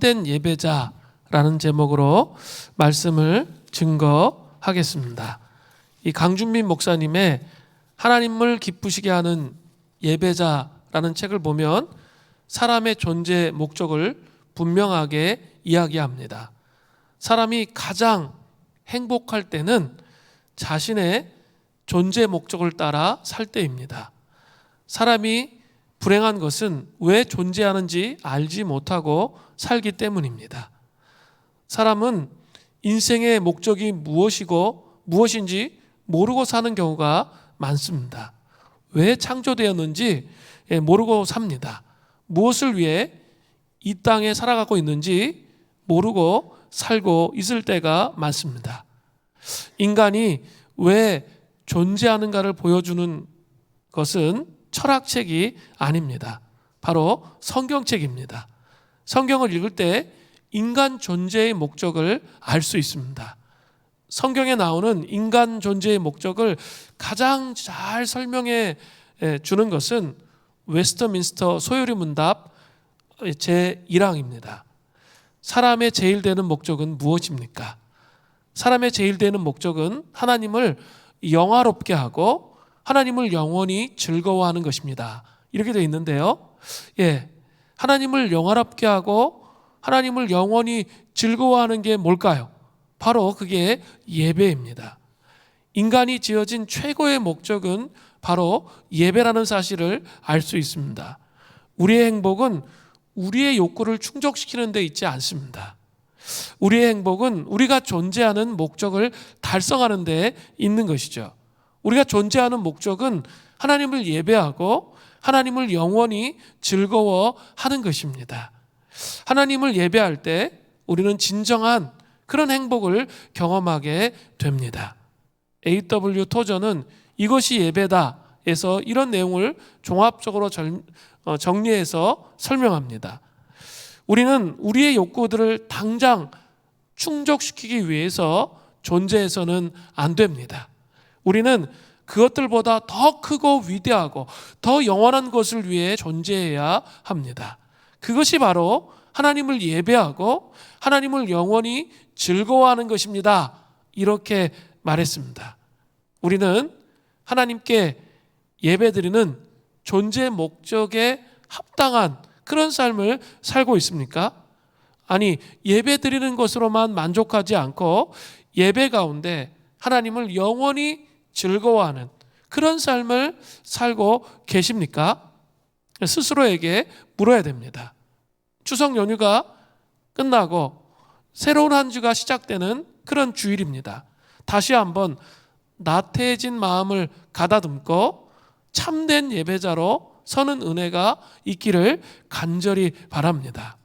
참된 예배자라는 제목으로 말씀을 증거하겠습니다. 이 강준민 목사님의 하나님을 기쁘시게 하는 예배자라는 책을 보면 사람의 존재 목적을 분명하게 이야기합니다. 사람이 가장 행복할 때는 자신의 존재 목적을 따라 살 때입니다. 사람이 불행한 것은 왜 존재하는지 알지 못하고 살기 때문입니다. 사람은 인생의 목적이 무엇인지 모르고 사는 경우가 많습니다. 왜 창조되었는지 모르고 삽니다. 무엇을 위해 이 땅에 살아가고 있는지 모르고 살고 있을 때가 많습니다. 인간이 왜 존재하는가를 보여주는 것은 철학책이 아닙니다. 바로 성경책입니다. 성경을 읽을 때 인간 존재의 목적을 알 수 있습니다. 성경에 나오는 인간 존재의 목적을 가장 잘 설명해 주는 것은 웨스트민스터 소요리 문답 제1항입니다. 사람의 제일 되는 목적은 무엇입니까? 사람의 제일 되는 목적은 하나님을 영화롭게 하고 하나님을 영원히 즐거워하는 것입니다. 이렇게 되어 있는데요. 하나님을 영화롭게 하고 하나님을 영원히 즐거워하는 게 뭘까요? 바로 그게 예배입니다. 인간이 지어진 최고의 목적은 바로 예배라는 사실을 알 수 있습니다. 우리의 행복은 우리의 욕구를 충족시키는 데 있지 않습니다. 우리의 행복은 우리가 존재하는 목적을 달성하는 데 있는 것이죠. 우리가 존재하는 목적은 하나님을 예배하고 하나님을 영원히 즐거워하는 것입니다. 하나님을 예배할 때 우리는 진정한 그런 행복을 경험하게 됩니다. A.W. 토저는 이것이 예배다에서 이런 내용을 종합적으로 정리해서 설명합니다. 우리는 우리의 욕구들을 당장 충족시키기 위해서 존재해서는 안 됩니다. 우리는 그것들보다 더 크고 위대하고 더 영원한 것을 위해 존재해야 합니다. 그것이 바로 하나님을 예배하고 하나님을 영원히 즐거워하는 것입니다. 이렇게 말했습니다. 우리는 하나님께 예배드리는 존재 목적에 합당한 그런 삶을 살고 있습니까? 아니, 예배드리는 것으로만 만족하지 않고 예배 가운데 하나님을 영원히 즐거워하는 그런 삶을 살고 계십니까? 스스로에게 물어야 됩니다. 추석 연휴가 끝나고 새로운 한 주가 시작되는 그런 주일입니다. 다시 한번 나태해진 마음을 가다듬고 참된 예배자로 서는 은혜가 있기를 간절히 바랍니다.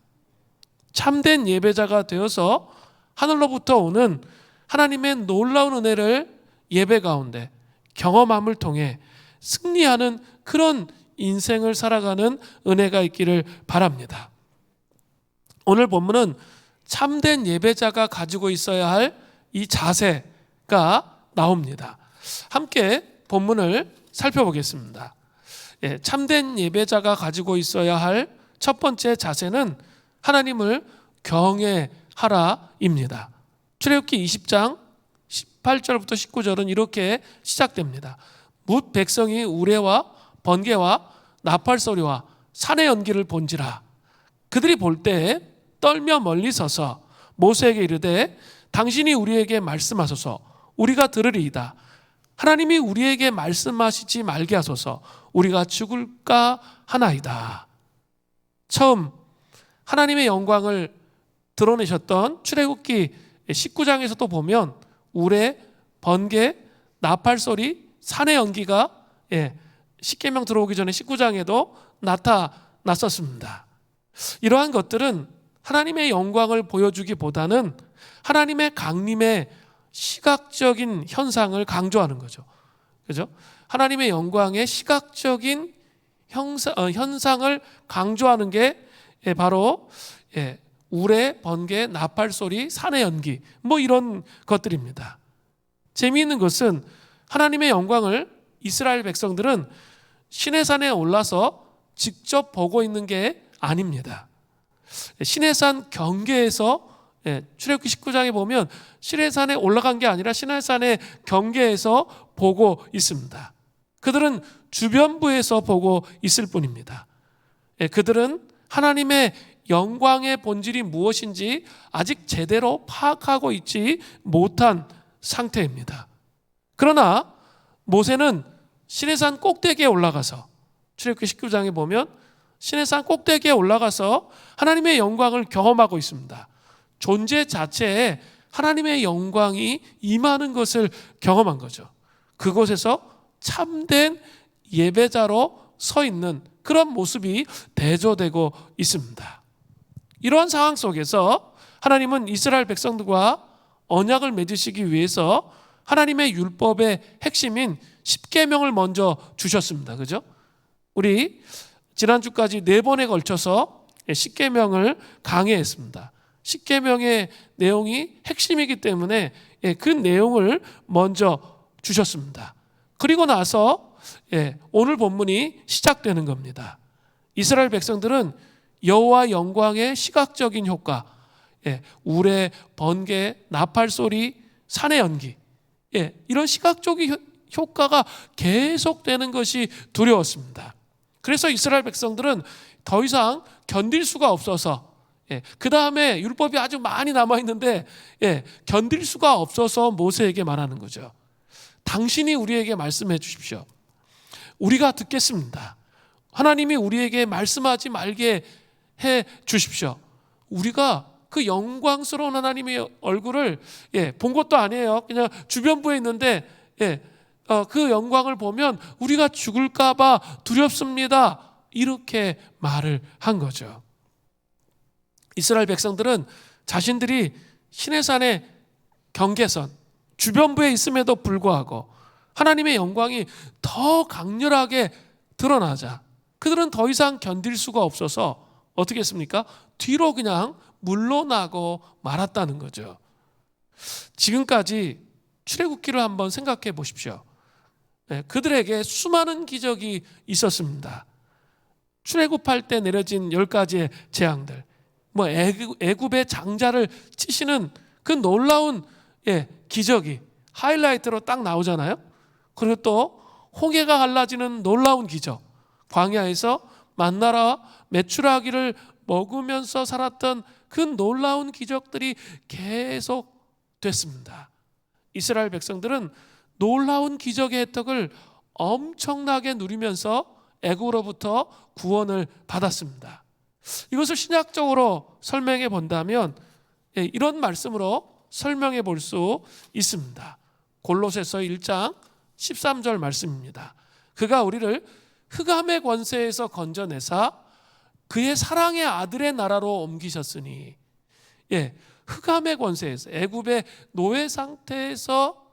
참된 예배자가 되어서 하늘로부터 오는 하나님의 놀라운 은혜를 예배 가운데 경험함을 통해 승리하는 그런 인생을 살아가는 은혜가 있기를 바랍니다. 오늘 본문은 참된 예배자가 가지고 있어야 할 이 자세가 나옵니다. 함께 본문을 살펴보겠습니다. 참된 예배자가 가지고 있어야 할 첫 번째 자세는 하나님을 경외하라입니다. 출애굽기 20장 18절부터 19절은 이렇게 시작됩니다. 뭇 백성이 우레와 번개와 나팔 소리와 산의 연기를 본지라. 그들이 볼 때 떨며 멀리 서서 모세에게 이르되 당신이 우리에게 말씀하소서 우리가 들으리이다. 하나님이 우리에게 말씀하시지 말게 하소서 우리가 죽을까 하나이다. 처음 하나님의 영광을 드러내셨던 출애굽기 19장에서도 보면 우레, 번개, 나팔 소리, 산의 연기가 십계명 들어오기 전에 19장에도 나타났었습니다. 이러한 것들은 하나님의 영광을 보여주기보다는 하나님의 강림의 시각적인 현상을 강조하는 거죠. 그죠? 하나님의 영광의 시각적인 현상을 강조하는 게 바로 우레, 번개, 나팔 소리, 산의 연기 이런 것들입니다. 재미있는 것은 하나님의 영광을 이스라엘 백성들은 시내산에 올라서 직접 보고 있는 게 아닙니다. 시내산 경계에서 출애굽기 19장에 보면 시내산에 올라간 게 아니라 시내산의 경계에서 보고 있습니다. 그들은 주변부에서 보고 있을 뿐입니다. 그들은 하나님의 영광의 본질이 무엇인지 아직 제대로 파악하고 있지 못한 상태입니다. 그러나 모세는 시내산 꼭대기에 올라가서, 출애굽기 19장에 보면 시내산 꼭대기에 올라가서 하나님의 영광을 경험하고 있습니다. 존재 자체에 하나님의 영광이 임하는 것을 경험한 거죠. 그곳에서 참된 예배자로 서 있는 그런 모습이 대조되고 있습니다. 이러한 상황 속에서 하나님은 이스라엘 백성들과 언약을 맺으시기 위해서 하나님의 율법의 핵심인 십계명을 먼저 주셨습니다. 그죠? 우리 지난주까지 4번에 걸쳐서 십계명을 강의했습니다. 십계명의 내용이 핵심이기 때문에 그 내용을 먼저 주셨습니다. 그리고 나서 오늘 본문이 시작되는 겁니다. 이스라엘 백성들은 여호와 영광의 시각적인 효과, 우레, 번개, 나팔 소리, 산의 연기, 이런 시각적인 효과가 계속되는 것이 두려웠습니다. 그래서 이스라엘 백성들은 더 이상 견딜 수가 없어서, 그 다음에 율법이 아주 많이 남아있는데 견딜 수가 없어서 모세에게 말하는 거죠. 당신이 우리에게 말씀해 주십시오. 우리가 듣겠습니다. 하나님이 우리에게 말씀하지 말게 해 주십시오. 우리가 그 영광스러운 하나님의 얼굴을 본 것도 아니에요. 그냥 주변부에 있는데 그 영광을 보면 우리가 죽을까 봐 두렵습니다. 이렇게 말을 한 거죠. 이스라엘 백성들은 자신들이 시내산의 경계선, 주변부에 있음에도 불구하고 하나님의 영광이 더 강렬하게 드러나자 그들은 더 이상 견딜 수가 없어서 어떻게 했습니까? 뒤로 그냥 물러나고 말았다는 거죠. 지금까지 출애굽기를 한번 생각해 보십시오. 그들에게 수많은 기적이 있었습니다. 출애굽할 때 내려진 10가지의 재앙들, 애굽의 장자를 치시는 그 놀라운 기적이 하이라이트로 딱 나오잖아요. 그리고 또 홍해가 갈라지는 놀라운 기적, 광야에서 만나라와 메추라기를 먹으면서 살았던 그 놀라운 기적들이 계속 됐습니다. 이스라엘 백성들은 놀라운 기적의 혜택을 엄청나게 누리면서 애굽으로부터 구원을 받았습니다. 이것을 신약적으로 설명해 본다면 이런 말씀으로 설명해 볼 수 있습니다. 골로새서 1장 13절 말씀입니다. 그가 우리를 흑암의 권세에서 건져내사 그의 사랑의 아들의 나라로 옮기셨으니, 흑암의 권세에서, 애굽의 노예 상태에서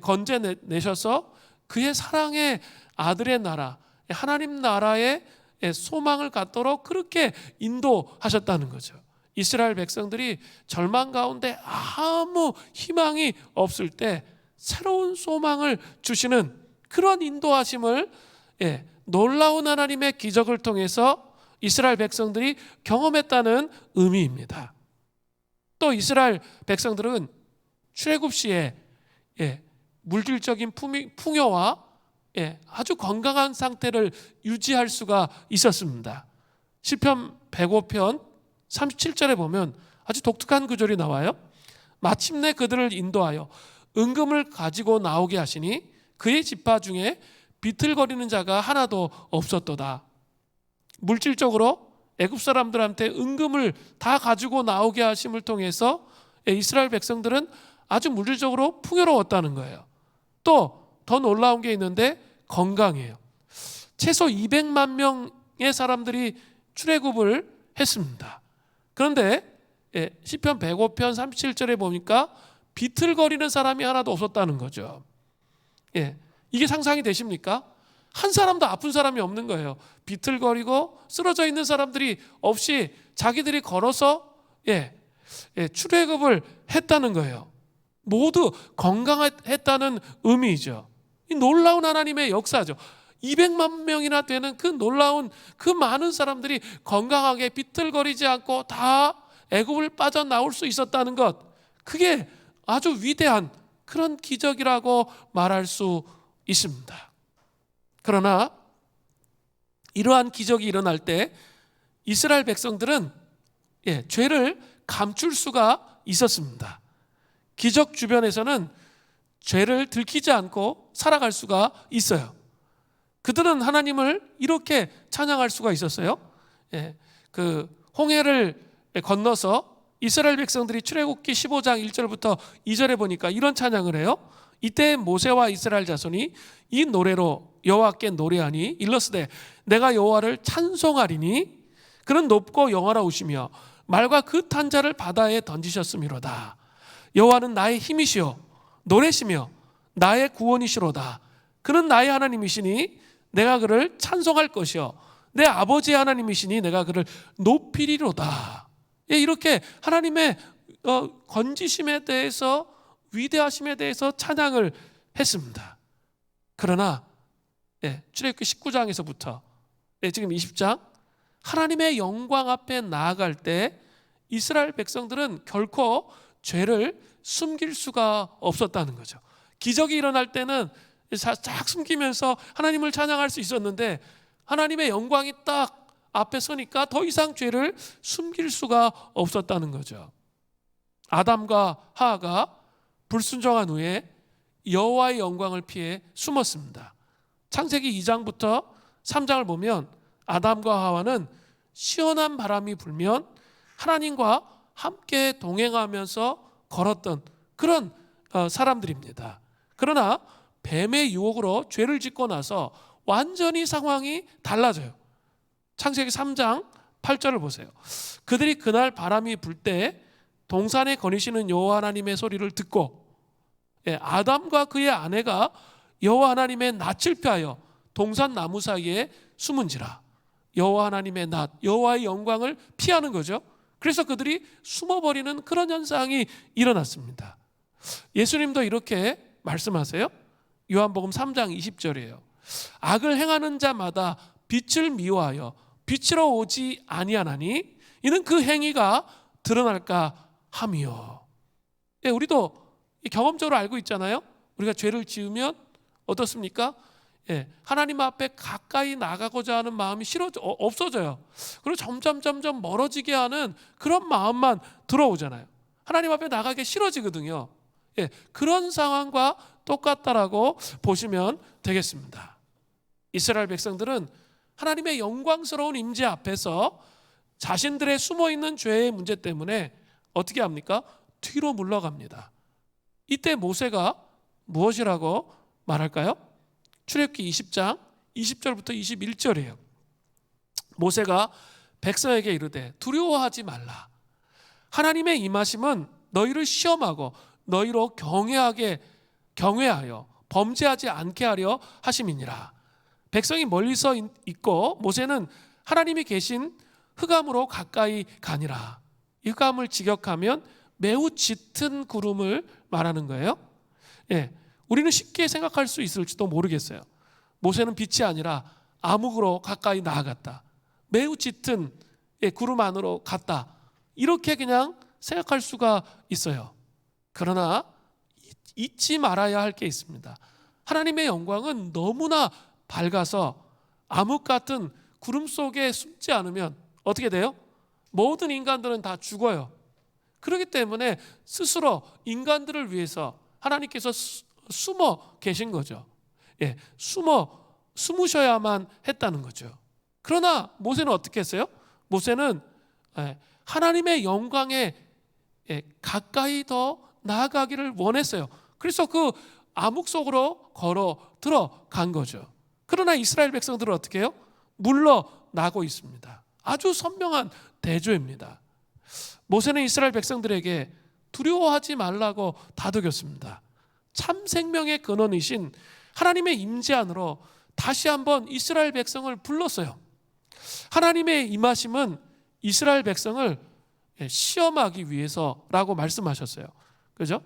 건져내셔서 그의 사랑의 아들의 나라, 하나님 나라의 소망을 갖도록 그렇게 인도하셨다는 거죠. 이스라엘 백성들이 절망 가운데 아무 희망이 없을 때 새로운 소망을 주시는 그런 인도하심을 놀라운 하나님의 기적을 통해서 이스라엘 백성들이 경험했다는 의미입니다. 또 이스라엘 백성들은 출애굽 시에 물질적인 풍요와 아주 건강한 상태를 유지할 수가 있었습니다. 시편 105편 37절에 보면 아주 독특한 구절이 나와요. 마침내 그들을 인도하여 은금을 가지고 나오게 하시니 그의 지파 중에 비틀거리는 자가 하나도 없었도다. 물질적으로 애굽 사람들한테 은금을 다 가지고 나오게 하심을 통해서 이스라엘 백성들은 아주 물질적으로 풍요로웠다는 거예요. 또 더 놀라운 게 있는데 건강이에요. 최소 200만 명의 사람들이 출애굽을 했습니다. 그런데 시편 105편 37절에 보니까 비틀거리는 사람이 하나도 없었다는 거죠. 이게 상상이 되십니까? 한 사람도 아픈 사람이 없는 거예요. 비틀거리고 쓰러져 있는 사람들이 없이 자기들이 걸어서 출애굽을 했다는 거예요. 모두 건강했다는 의미이죠. 이 놀라운 하나님의 역사죠. 200만 명이나 되는 그 놀라운 그 많은 사람들이 건강하게 비틀거리지 않고 다 애굽을 빠져나올 수 있었다는 것, 그게 아주 위대한 그런 기적이라고 말할 수 있습니다. 그러나 이러한 기적이 일어날 때 이스라엘 백성들은 죄를 감출 수가 있었습니다. 기적 주변에서는 죄를 들키지 않고 살아갈 수가 있어요. 그들은 하나님을 이렇게 찬양할 수가 있었어요. 그 홍해를 건너서 이스라엘 백성들이 출애굽기 15장 1절부터 2절에 보니까 이런 찬양을 해요. 이때 모세와 이스라엘 자손이 이 노래로 여호와께 노래하니 일러스되 내가 여호와를 찬송하리니 그는 높고 영화로우시며 말과 그 탄자를 바다에 던지셨음이로다. 여호와는 나의 힘이시요 노래시며 나의 구원이시로다. 그는 나의 하나님이시니 내가 그를 찬송할 것이요 내 아버지의 하나님이시니 내가 그를 높이리로다. 이렇게 하나님의 건지심에 대해서, 위대하심에 대해서 찬양을 했습니다. 그러나 출애굽기 19장에서부터 지금 20장 하나님의 영광 앞에 나아갈 때 이스라엘 백성들은 결코 죄를 숨길 수가 없었다는 거죠. 기적이 일어날 때는 쫙 숨기면서 하나님을 찬양할 수 있었는데 하나님의 영광이 딱 앞에 서니까 더 이상 죄를 숨길 수가 없었다는 거죠. 아담과 하하가 불순종한 후에 여호와의 영광을 피해 숨었습니다. 창세기 2장부터 3장을 보면 아담과 하와는 시원한 바람이 불면 하나님과 함께 동행하면서 걸었던 그런 사람들입니다. 그러나 뱀의 유혹으로 죄를 짓고 나서 완전히 상황이 달라져요. 창세기 3장 8절을 보세요. 그들이 그날 바람이 불 때 동산에 거니시는 여호와 하나님의 소리를 듣고 아담과 그의 아내가 여호와 하나님의 낯을 피하여 동산 나무 사이에 숨은지라. 여호와 하나님의 낯, 여호와의 영광을 피하는 거죠. 그래서 그들이 숨어버리는 그런 현상이 일어났습니다. 예수님도 이렇게 말씀하세요. 요한복음 3장 20절이에요. 악을 행하는 자마다 빛을 미워하여 빛으로 오지 아니하나니 이는 그 행위가 드러날까 함이요. 우리도 경험적으로 알고 있잖아요. 우리가 죄를 지으면 어떻습니까? 하나님 앞에 가까이 나가고자 하는 마음이 없어져요. 그리고 점점 멀어지게 하는 그런 마음만 들어오잖아요. 하나님 앞에 나가기 싫어지거든요. 그런 상황과 똑같다라고 보시면 되겠습니다. 이스라엘 백성들은 하나님의 영광스러운 임재 앞에서 자신들의 숨어있는 죄의 문제 때문에 어떻게 합니까? 뒤로 물러갑니다. 이때 모세가 무엇이라고 말할까요? 출애굽기 20장 20절부터 21절이에요. 모세가 백성에게 이르되 두려워하지 말라. 하나님의 임하심은 너희를 시험하고 너희로 경외하여 범죄하지 않게 하려 하심이니라. 백성이 멀리서 있고 모세는 하나님이 계신 흑암으로 가까이 가니라. 이 흑암을 직역하면 매우 짙은 구름을 말하는 거예요. 우리는 쉽게 생각할 수 있을지도 모르겠어요. 모세는 빛이 아니라 암흑으로 가까이 나아갔다. 매우 짙은 구름 안으로 갔다. 이렇게 그냥 생각할 수가 있어요. 그러나 잊지 말아야 할 게 있습니다. 하나님의 영광은 너무나 밝아서 암흑 같은 구름 속에 숨지 않으면 어떻게 돼요? 모든 인간들은 다 죽어요. 그렇기 때문에 스스로 인간들을 위해서 하나님께서 숨어 계신 거죠. 숨으셔야만 했다는 거죠. 그러나 모세는 어떻게 했어요? 모세는 하나님의 영광에 가까이 더 나아가기를 원했어요. 그래서 그 암흑 속으로 걸어 들어간 거죠. 그러나 이스라엘 백성들은 어떻게 해요? 물러나고 있습니다. 아주 선명한 대조입니다. 모세는 이스라엘 백성들에게 두려워하지 말라고 다독였습니다. 참 생명의 근원이신 하나님의 임재 안으로 다시 한번 이스라엘 백성을 불렀어요. 하나님의 임하심은 이스라엘 백성을 시험하기 위해서라고 말씀하셨어요. 그죠?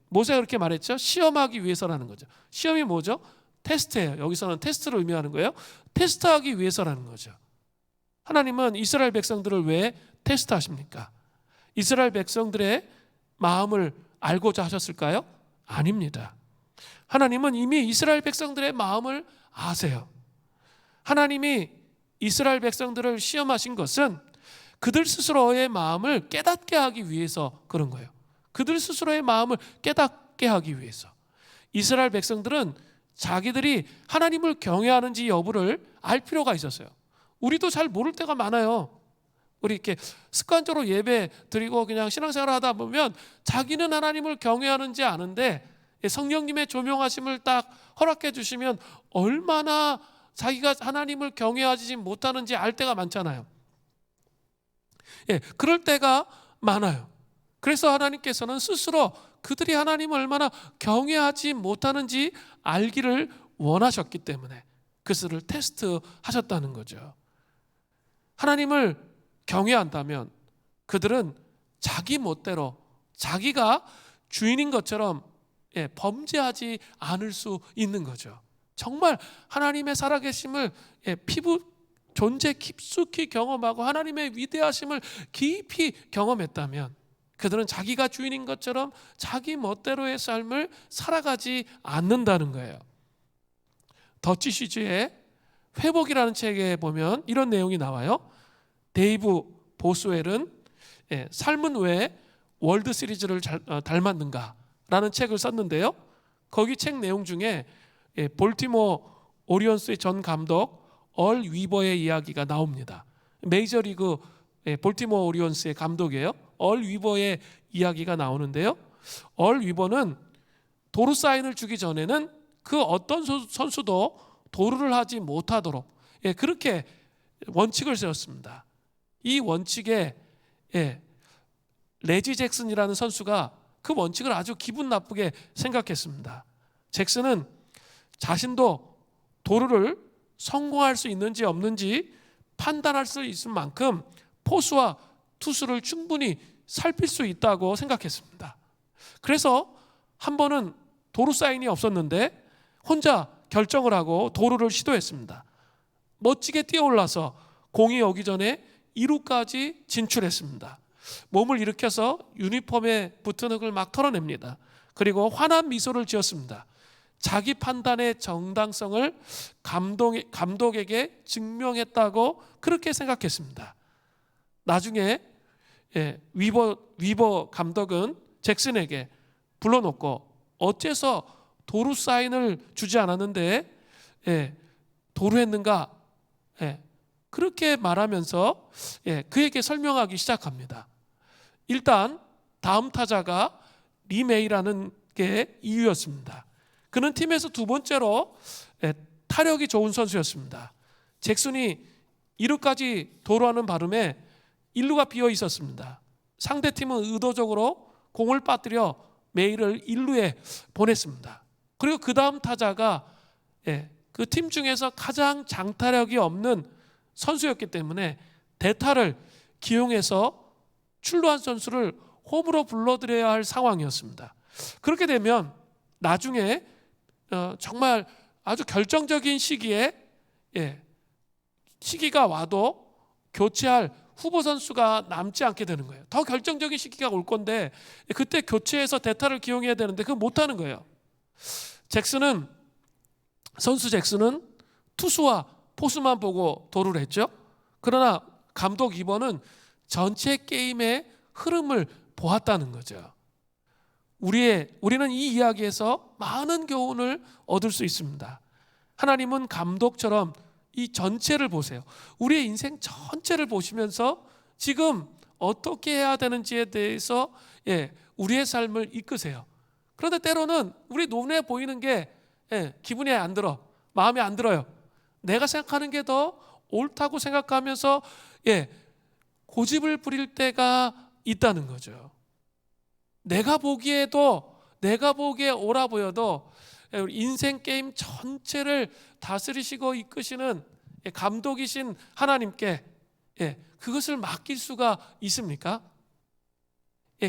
모세가 그렇게 말했죠. 시험하기 위해서라는 거죠. 시험이 뭐죠? 테스트예요. 여기서는 테스트를 의미하는 거예요. 테스트하기 위해서라는 거죠. 하나님은 이스라엘 백성들을 왜 테스트하십니까? 이스라엘 백성들의 마음을 알고자 하셨을까요? 아닙니다. 하나님은 이미 이스라엘 백성들의 마음을 아세요. 하나님이 이스라엘 백성들을 시험하신 것은 그들 스스로의 마음을 깨닫게 하기 위해서 그런 거예요. 그들 스스로의 마음을 깨닫게 하기 위해서. 이스라엘 백성들은 자기들이 하나님을 경외하는지 여부를 알 필요가 있었어요. 우리도 잘 모를 때가 많아요. 우리 이렇게 습관적으로 예배 드리고 그냥 신앙생활을 하다 보면 자기는 하나님을 경외하는지 아는데 성령님의 조명하심을 딱 허락해 주시면 얼마나 자기가 하나님을 경외하지 못하는지 알 때가 많잖아요. 그럴 때가 많아요. 그래서 하나님께서는 스스로 그들이 하나님을 얼마나 경외하지 못하는지 알기를 원하셨기 때문에 그것을 테스트하셨다는 거죠. 하나님을 경외한다면 그들은 자기 멋대로 자기가 주인인 것처럼 범죄하지 않을 수 있는 거죠. 정말 하나님의 살아계심을 피부 존재 깊숙이 경험하고 하나님의 위대하심을 깊이 경험했다면 그들은 자기가 주인인 것처럼 자기 멋대로의 삶을 살아가지 않는다는 거예요. 더치 시즈의 회복이라는 책에 보면 이런 내용이 나와요. 데이브 보스웰은 삶은 왜 월드 시리즈를 닮았는가 라는 책을 썼는데요. 거기 책 내용 중에 볼티모어 오리온스의 전 감독 얼 위버의 이야기가 나옵니다. 메이저리그 볼티모어 오리온스의 감독이에요. 얼 위버의 이야기가 나오는데요. 얼 위버는 도루 사인을 주기 전에는 그 어떤 선수도 도루를 하지 못하도록 그렇게 원칙을 세웠습니다. 이 원칙에 레지 잭슨이라는 선수가 그 원칙을 아주 기분 나쁘게 생각했습니다. 잭슨은 자신도 도루를 성공할 수 있는지 없는지 판단할 수 있을 만큼 포수와 투수를 충분히 살필 수 있다고 생각했습니다. 그래서 한 번은 도루 사인이 없었는데 혼자 결정을 하고 도루를 시도했습니다. 멋지게 뛰어올라서 공이 오기 전에 2루까지 진출했습니다. 몸을 일으켜서 유니폼에 붙은 흙을 막 털어냅니다. 그리고 환한 미소를 지었습니다. 자기 판단의 정당성을 감독에게 증명했다고 그렇게 생각했습니다. 나중에 위버 감독은 잭슨에게 불러놓고 어째서 도루 사인을 주지 않았는데 도루했는가 그렇게 말하면서 그에게 설명하기 시작합니다. 일단 다음 타자가 리메이라는 게 이유였습니다. 그는 팀에서 두 번째로 타력이 좋은 선수였습니다. 잭슨이 2루까지 도루하는 바람에 1루가 비어 있었습니다. 상대팀은 의도적으로 공을 빠뜨려 메이를 1루에 보냈습니다. 그리고 그 다음 타자가 그 팀 중에서 가장 장타력이 없는 선수였기 때문에 대타를 기용해서 출루한 선수를 홈으로 불러들여야 할 상황이었습니다. 그렇게 되면 나중에 정말 아주 결정적인 시기가 와도 교체할 후보 선수가 남지 않게 되는 거예요. 더 결정적인 시기가 올 건데 그때 교체해서 대타를 기용해야 되는데 그걸 못하는 거예요. 선수 잭슨은 투수와 포수만 보고 도루를 했죠. 그러나 감독 이번은 전체 게임의 흐름을 보았다는 거죠. 우리는 이 이야기에서 많은 교훈을 얻을 수 있습니다. 하나님은 감독처럼 이 전체를 보세요. 우리의 인생 전체를 보시면서 지금 어떻게 해야 되는지에 대해서 우리의 삶을 이끄세요. 그런데 때로는 우리 눈에 보이는 게 기분이 안 들어, 마음에 안 들어요. 내가 생각하는 게 더 옳다고 생각하면서 고집을 부릴 때가 있다는 거죠. 내가 보기에 옳아 보여도 인생 게임 전체를 다스리시고 이끄시는 감독이신 하나님께 그것을 맡길 수가 있습니까?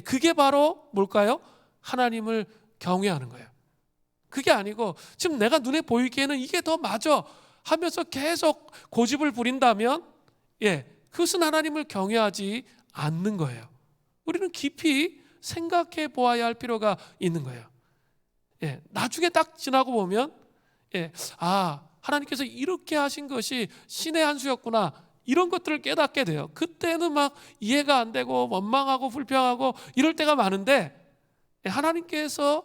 그게 바로 뭘까요? 하나님을 경외하는 거예요. 그게 아니고 지금 내가 눈에 보이기에는 이게 더 맞아 하면서 계속 고집을 부린다면 그것은 하나님을 경외하지 않는 거예요. 우리는 깊이 생각해 보아야 할 필요가 있는 거예요. 나중에 딱 지나고 보면 하나님께서 이렇게 하신 것이 신의 한 수였구나, 이런 것들을 깨닫게 돼요. 그때는 막 이해가 안 되고 원망하고 불평하고 이럴 때가 많은데, 하나님께서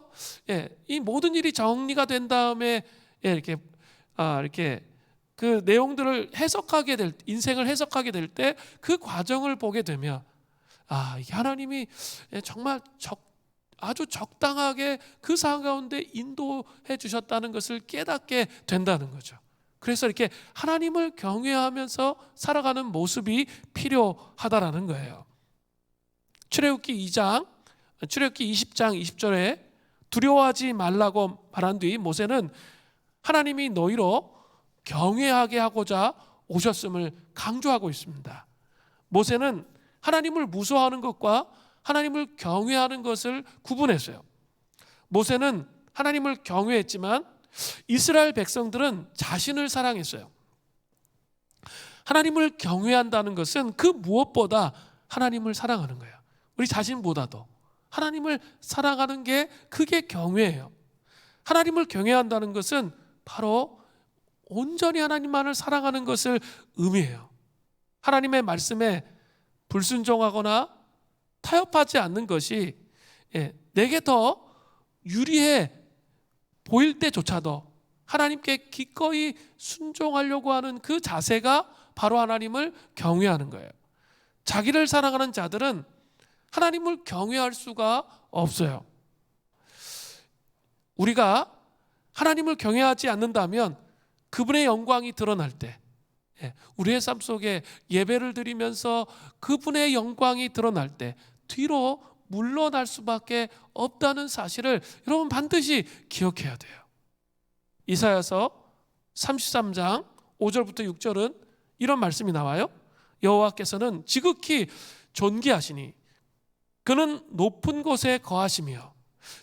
이 모든 일이 정리가 된 다음에 이렇게 그 내용들을 해석하게 될, 인생을 해석하게 될 때 그 과정을 보게 되면 이게 하나님이 정말 아주 적당하게 그 상황 가운데 인도해 주셨다는 것을 깨닫게 된다는 거죠. 그래서 이렇게 하나님을 경외하면서 살아가는 모습이 필요하다라는 거예요. 출애굽기 20장 20절에 두려워하지 말라고 말한 뒤 모세는 하나님이 너희로 경외하게 하고자 오셨음을 강조하고 있습니다. 모세는 하나님을 무서워하는 것과 하나님을 경외하는 것을 구분했어요. 모세는 하나님을 경외했지만 이스라엘 백성들은 자신을 사랑했어요. 하나님을 경외한다는 것은 그 무엇보다 하나님을 사랑하는 거예요. 우리 자신보다도 하나님을 사랑하는 게 그게 경외예요. 하나님을 경외한다는 것은 바로 온전히 하나님만을 사랑하는 것을 의미해요. 하나님의 말씀에 불순종하거나 타협하지 않는 것이 내게 더 유리해 보일 때조차도 하나님께 기꺼이 순종하려고 하는 그 자세가 바로 하나님을 경외하는 거예요. 자기를 사랑하는 자들은 하나님을 경외할 수가 없어요. 우리가 하나님을 경외하지 않는다면 그분의 영광이 드러날 때, 우리의 삶 속에 예배를 드리면서 그분의 영광이 드러날 때 뒤로 물러날 수밖에 없다는 사실을 여러분 반드시 기억해야 돼요. 이사야서 33장 5절부터 6절은 이런 말씀이 나와요. 여호와께서는 지극히 존귀하시니 그는 높은 곳에 거하시며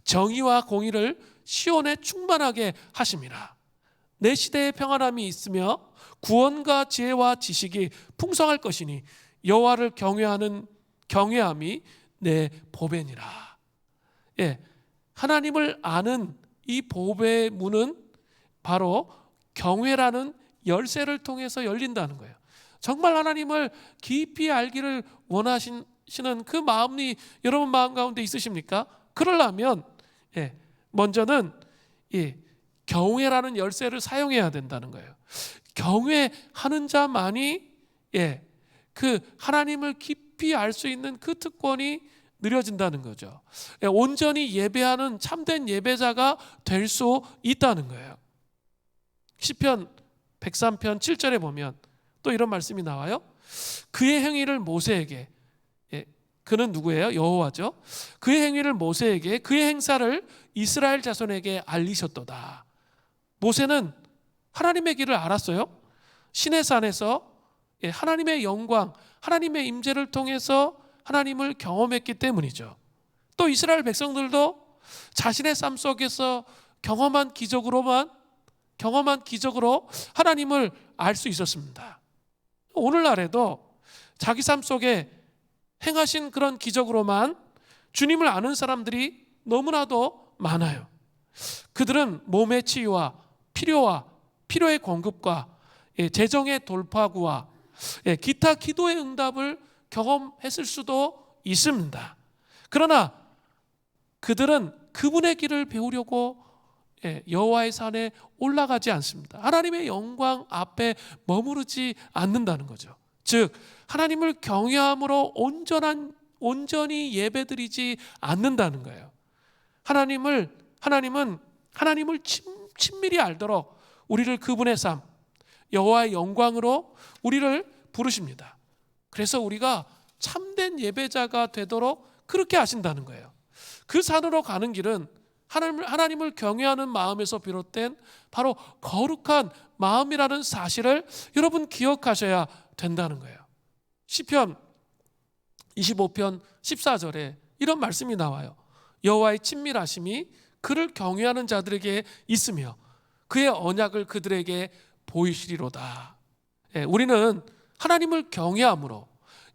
정의와 공의를 시온에 충만하게 하심이라. 내 시대에 평안함이 있으며 구원과 지혜와 지식이 풍성할 것이니 여호와를 경외하는 경외함이 내 보배니라. 하나님을 아는 이 보배의 문은 바로 경외라는 열쇠를 통해서 열린다는 거예요. 정말 하나님을 깊이 알기를 원하시는 그 마음이 여러분 마음 가운데 있으십니까? 그러려면 먼저는 경외라는 열쇠를 사용해야 된다는 거예요. 경외하는 자만이 그 하나님을 깊이 알 수 있는 그 특권이 누려진다는 거죠. 온전히 예배하는 참된 예배자가 될 수 있다는 거예요. 시편 103편 7절에 보면 또 이런 말씀이 나와요. 그의 행위를 모세에게, 그는 누구예요? 여호와죠. 그의 행위를 모세에게, 그의 행사를 이스라엘 자손에게 알리셨도다. 모세는 하나님의 길을 알았어요. 시내산에서 하나님의 영광, 하나님의 임재를 통해서 하나님을 경험했기 때문이죠. 또 이스라엘 백성들도 자신의 삶 속에서 경험한 기적으로 하나님을 알 수 있었습니다. 오늘날에도 자기 삶 속에 행하신 그런 기적으로만 주님을 아는 사람들이 너무나도 많아요. 그들은 몸의 치유와 필요의 공급과 재정의 돌파구와 기타 기도의 응답을 경험했을 수도 있습니다. 그러나 그들은 그분의 길을 배우려고 여호와의 산에 올라가지 않습니다. 하나님의 영광 앞에 머무르지 않는다는 거죠. 즉 하나님을 경외함으로 온전히 예배드리지 않는다는 거예요. 하나님은 하나님을 친밀히 알도록 우리를 그분의 삶, 여호와의 영광으로 우리를 부르십니다. 그래서 우리가 참된 예배자가 되도록 그렇게 하신다는 거예요. 그 산으로 가는 길은 하나님을 경외하는 마음에서 비롯된 바로 거룩한 마음이라는 사실을 여러분 기억하셔야 된다는 거예요. 시편 25편 14절에 이런 말씀이 나와요. 여호와의 친밀하심이 그를 경외하는 자들에게 있으며 그의 언약을 그들에게 보이시리로다. 우리는 하나님을 경외함으로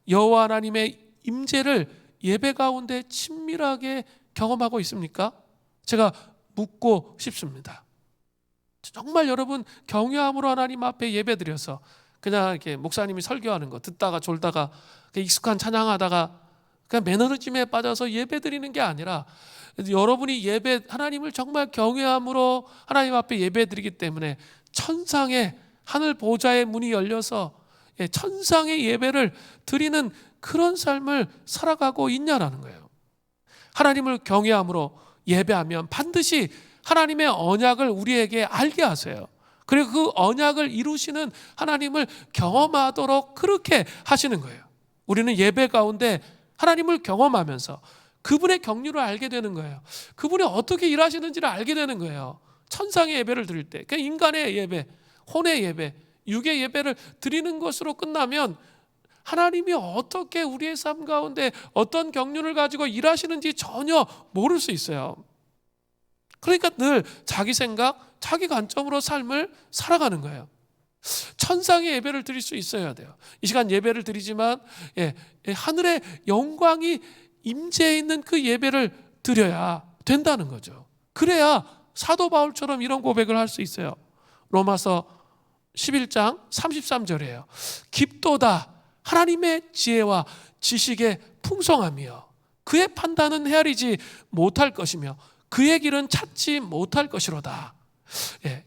여호와 하나님의 임재를 예배 가운데 친밀하게 경험하고 있습니까? 제가 묻고 싶습니다. 정말 여러분 경외함으로 하나님 앞에 예배드려서 그냥 이렇게 목사님이 설교하는 거 듣다가 졸다가 익숙한 찬양하다가 그냥 매너리즘에 빠져서 예배드리는 게 아니라 여러분이 하나님을 정말 경외함으로 하나님 앞에 예배드리기 때문에 천상의 하늘 보좌의 문이 열려서 천상의 예배를 드리는 그런 삶을 살아가고 있냐라는 거예요. 하나님을 경외함으로 예배하면 반드시 하나님의 언약을 우리에게 알게 하세요. 그리고 그 언약을 이루시는 하나님을 경험하도록 그렇게 하시는 거예요. 우리는 예배 가운데 하나님을 경험하면서 그분의 경륜을 알게 되는 거예요. 그분이 어떻게 일하시는지를 알게 되는 거예요. 천상의 예배를 드릴 때, 그러니까 인간의 예배, 혼의 예배, 육의 예배를 드리는 것으로 끝나면 하나님이 어떻게 우리의 삶 가운데 어떤 경륜을 가지고 일하시는지 전혀 모를 수 있어요. 그러니까 늘 자기 생각, 자기 관점으로 삶을 살아가는 거예요. 천상의 예배를 드릴 수 있어야 돼요. 이 시간 예배를 드리지만 하늘의 영광이 임재해 있는 그 예배를 드려야 된다는 거죠. 그래야 사도 바울처럼 이런 고백을 할 수 있어요. 로마서 11장 33절이에요. 깊도다 하나님의 지혜와 지식의 풍성함이여 그의 판단은 헤아리지 못할 것이며 그의 길은 찾지 못할 것이로다.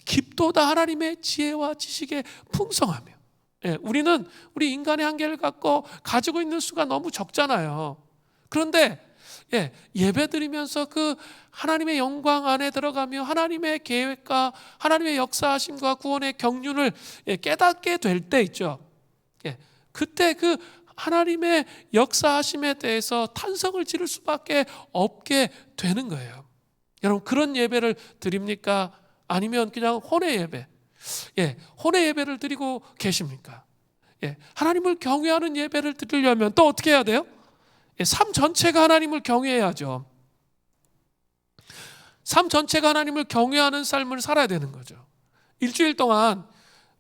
깊도다 하나님의 지혜와 지식의 풍성함이요. 우리는 우리 인간의 한계를 갖고 가지고 있는 수가 너무 적잖아요. 그런데 예배 드리면서 그 하나님의 영광 안에 들어가며 하나님의 계획과 하나님의 역사하심과 구원의 경륜을 깨닫게 될 때 있죠. 그때 그 하나님의 역사하심에 대해서 탄성을 지를 수밖에 없게 되는 거예요. 여러분 그런 예배를 드립니까? 아니면 그냥 혼의 예배, 혼의 예배를 드리고 계십니까? 하나님을 경외하는 예배를 드리려면 또 어떻게 해야 돼요? 삶 전체가 하나님을 경외해야죠. 삶 전체가 하나님을 경외하는 삶을 살아야 되는 거죠. 일주일 동안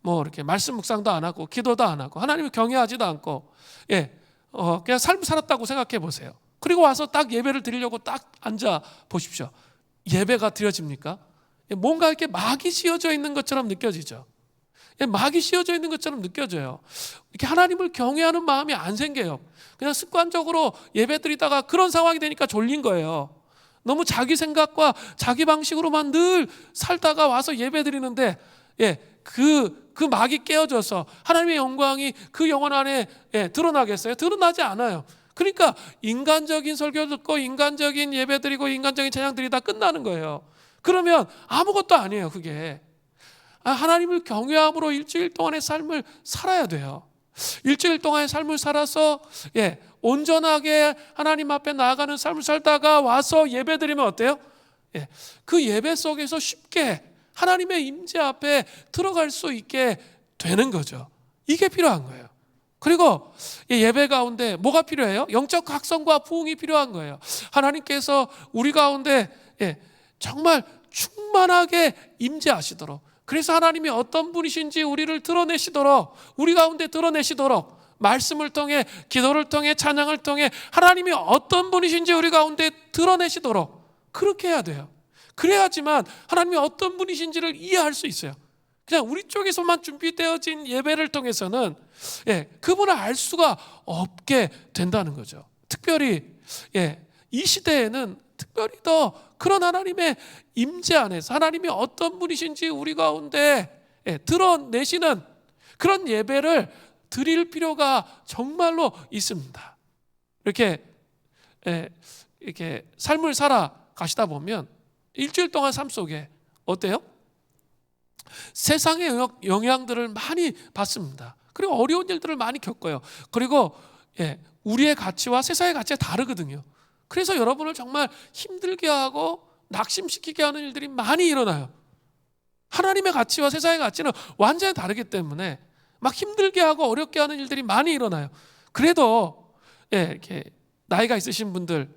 이렇게 말씀 묵상도 안 하고 기도도 안 하고 하나님을 경외하지도 않고 그냥 삶을 살았다고 생각해 보세요. 그리고 와서 딱 예배를 드리려고 딱 앉아 보십시오. 예배가 드려집니까? 뭔가 이렇게 막이 씌워져 있는 것처럼 느껴지죠. 막이 씌워져 있는 것처럼 느껴져요. 이렇게 하나님을 경외하는 마음이 안 생겨요. 그냥 습관적으로 예배 드리다가 그런 상황이 되니까 졸린 거예요. 너무 자기 생각과 자기 방식으로만 늘 살다가 와서 예배 드리는데 그 막이 깨어져서 하나님의 영광이 그 영혼 안에 드러나겠어요? 드러나지 않아요. 그러니까 인간적인 설교 듣고 인간적인 예배 드리고 인간적인 찬양 드리다 끝나는 거예요. 그러면 아무것도 아니에요. 그게 하나님을 경외함으로 일주일 동안의 삶을 살아야 돼요. 일주일 동안의 삶을 살아서 온전하게 하나님 앞에 나아가는 삶을 살다가 와서 예배 드리면 어때요? 그 예배 속에서 쉽게 하나님의 임재 앞에 들어갈 수 있게 되는 거죠. 이게 필요한 거예요. 그리고 예배 가운데 뭐가 필요해요? 영적 각성과 부흥이 필요한 거예요. 하나님께서 우리 가운데 정말 충만하게 임재하시도록, 그래서 하나님이 어떤 분이신지 우리를 드러내시도록, 우리 가운데 드러내시도록, 말씀을 통해 기도를 통해 찬양을 통해 하나님이 어떤 분이신지 우리 가운데 드러내시도록 그렇게 해야 돼요. 그래야지만 하나님이 어떤 분이신지를 이해할 수 있어요. 그냥 우리 쪽에서만 준비되어진 예배를 통해서는 그분을 알 수가 없게 된다는 거죠. 특별히 이 시대에는 특별히 더 그런 하나님의 임재 안에서 하나님이 어떤 분이신지 우리 가운데 드러내시는 그런 예배를 드릴 필요가 정말로 있습니다. 이렇게 삶을 살아 가시다 보면 일주일 동안 삶 속에 어때요? 세상의 영향들을 많이 받습니다. 그리고 어려운 일들을 많이 겪어요. 그리고 우리의 가치와 세상의 가치가 다르거든요. 그래서 여러분을 정말 힘들게 하고 낙심시키게 하는 일들이 많이 일어나요. 하나님의 가치와 세상의 가치는 완전히 다르기 때문에 막 힘들게 하고 어렵게 하는 일들이 많이 일어나요. 그래도 이렇게 나이가 있으신 분들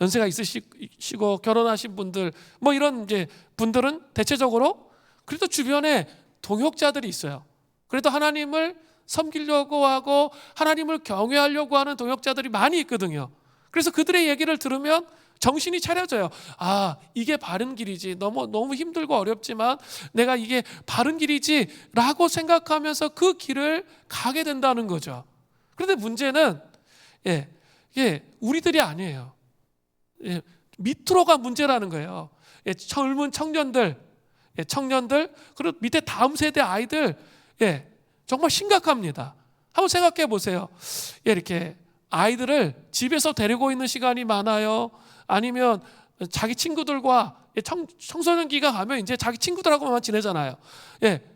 연세가 있으시고 결혼하신 분들 뭐 이런 이제 분들은 대체적으로 그래도 주변에 동역자들이 있어요. 그래도 하나님을 섬기려고 하고 하나님을 경외하려고 하는 동역자들이 많이 있거든요. 그래서 그들의 얘기를 들으면 정신이 차려져요. 아, 이게 바른 길이지. 너무 힘들고 어렵지만 내가 이게 바른 길이지라고 생각하면서 그 길을 가게 된다는 거죠. 그런데 문제는 우리들이 아니에요. 밑으로가 문제라는 거예요. 젊은 청년들 그리고 밑에 다음 세대 아이들 정말 심각합니다. 한번 생각해 보세요. 이렇게 아이들을 집에서 데리고 있는 시간이 많아요? 아니면 자기 친구들과 청소년기가 가면 이제 자기 친구들하고만 지내잖아요.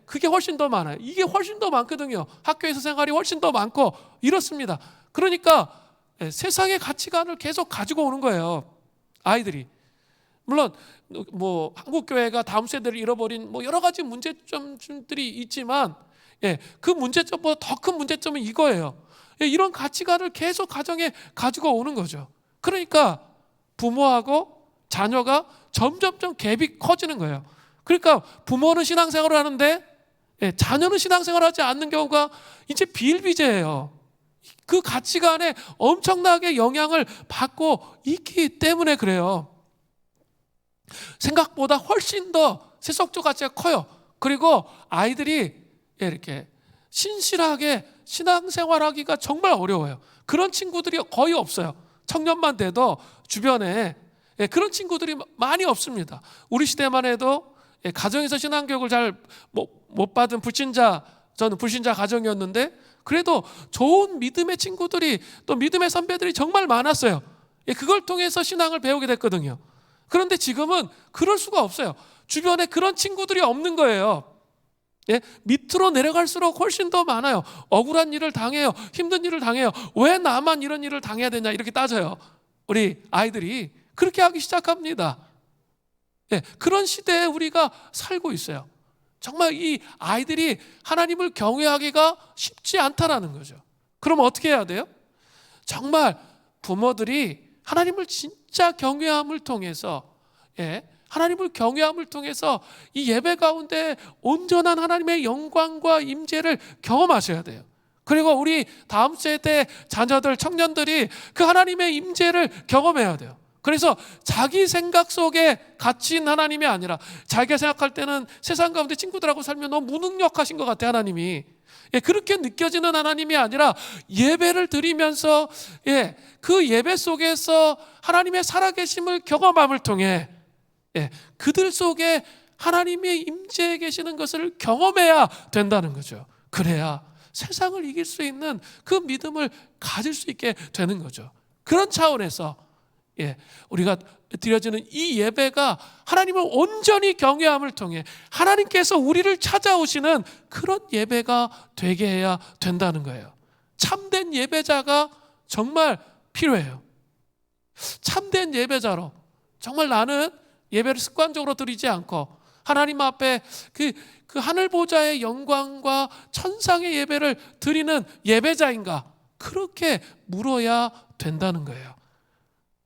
그게 훨씬 더 많아요. 이게 훨씬 더 많거든요. 학교에서 생활이 훨씬 더 많고 이렇습니다. 그러니까 세상의 가치관을 계속 가지고 오는 거예요. 아이들이. 물론 뭐 한국 교회가 다음 세대를 잃어버린 뭐 여러 가지 문제점들이 있지만 그 문제점보다 더 큰 문제점은 이거예요. 이런 가치관을 계속 가정에 가지고 오는 거죠. 그러니까 부모하고 자녀가 점점점 갭이 커지는 거예요. 그러니까 부모는 신앙생활을 하는데 자녀는 신앙생활을 하지 않는 경우가 이제 비일비재해요. 그 가치관에 엄청나게 영향을 받고 있기 때문에 그래요. 생각보다 훨씬 더 세속적 가치가 커요. 그리고 아이들이 이렇게 신실하게 신앙생활하기가 정말 어려워요. 그런 친구들이 거의 없어요. 청년만 돼도 주변에 그런 친구들이 많이 없습니다. 우리 시대만 해도 가정에서 신앙교육을 잘 못 받은 저는 불신자 가정이었는데 그래도 좋은 믿음의 친구들이 또 믿음의 선배들이 정말 많았어요. 그걸 통해서 신앙을 배우게 됐거든요. 그런데 지금은 그럴 수가 없어요. 주변에 그런 친구들이 없는 거예요. 밑으로 내려갈수록 훨씬 더 많아요. 억울한 일을 당해요. 힘든 일을 당해요. 왜 나만 이런 일을 당해야 되냐 이렇게 따져요. 우리 아이들이 그렇게 하기 시작합니다. 그런 시대에 우리가 살고 있어요. 정말 이 아이들이 하나님을 경외하기가 쉽지 않다라는 거죠. 그럼 어떻게 해야 돼요? 정말 부모들이 하나님을 진짜 경외함을 통해서 하나님을 경외함을 통해서 이 예배 가운데 온전한 하나님의 영광과 임재를 경험하셔야 돼요. 그리고 우리 다음 세대 자녀들, 청년들이 그 하나님의 임재를 경험해야 돼요. 그래서 자기 생각 속에 갇힌 하나님이 아니라 자기가 생각할 때는 세상 가운데 친구들하고 살면 너무 무능력하신 것 같아 하나님이. 그렇게 느껴지는 하나님이 아니라 예배를 드리면서 그 예배 속에서 하나님의 살아계심을 경험함을 통해 그들 속에 하나님의 임재에 계시는 것을 경험해야 된다는 거죠. 그래야 세상을 이길 수 있는 그 믿음을 가질 수 있게 되는 거죠. 그런 차원에서 우리가 드려지는 이 예배가 하나님을 온전히 경외함을 통해 하나님께서 우리를 찾아오시는 그런 예배가 되게 해야 된다는 거예요. 참된 예배자가 정말 필요해요. 참된 예배자로 정말 나는 예배를 습관적으로 드리지 않고 하나님 앞에 그 하늘 보좌의 영광과 천상의 예배를 드리는 예배자인가? 그렇게 물어야 된다는 거예요.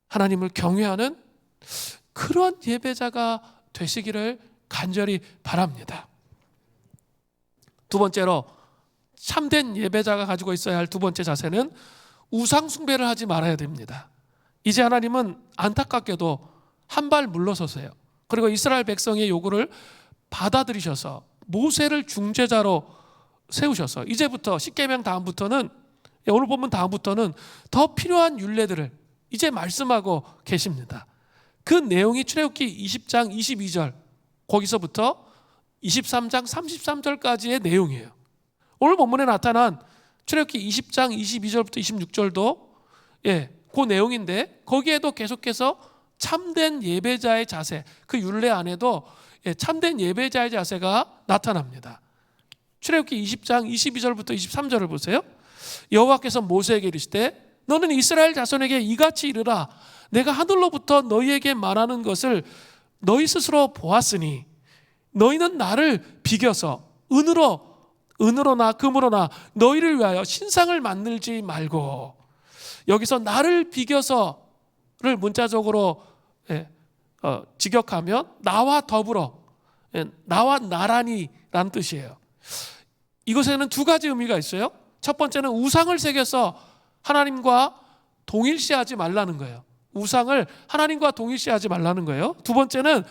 하나님을 경외하는 그런 예배자가 되시기를 간절히 바랍니다. 두 번째로 참된 예배자가 가지고 있어야 할 두 번째 자세는 우상 숭배를 하지 말아야 됩니다. 이제 하나님은 안타깝게도 한 발 물러서세요. 그리고 이스라엘 백성의 요구를 받아들이셔서 모세를 중재자로 세우셔서 이제부터 십계명 다음부터는 오늘 본문 다음부터는 더 필요한 율례들을 이제 말씀하고 계십니다. 그 내용이 출애굽기 20장 22절 거기서부터 23장 33절까지의 내용이에요. 오늘 본문에 나타난 출애굽기 20장 22절부터 26절도 그 내용인데 거기에도 계속해서 참된 예배자의 자세, 그 율례 안에도 참된 예배자의 자세가 나타납니다. 출애굽기 20장 22절부터 23절을 보세요. 여호와께서 모세에게 이르시되 너는 이스라엘 자손에게 이같이 이르라. 내가 하늘로부터 너희에게 말하는 것을 너희 스스로 보았으니 너희는 나를 비겨서 은으로나 금으로나 너희를 위하여 신상을 만들지 말고. 여기서 나를 비겨서 문자적으로 직역하면 나와 더불어, 나와 나란히라는 뜻이에요. 이것에는 두 가지 의미가 있어요. 첫 번째는 우상을 새겨서 하나님과 동일시하지 말라는 거예요. 우상을 하나님과 동일시하지 말라는 거예요. 두 번째는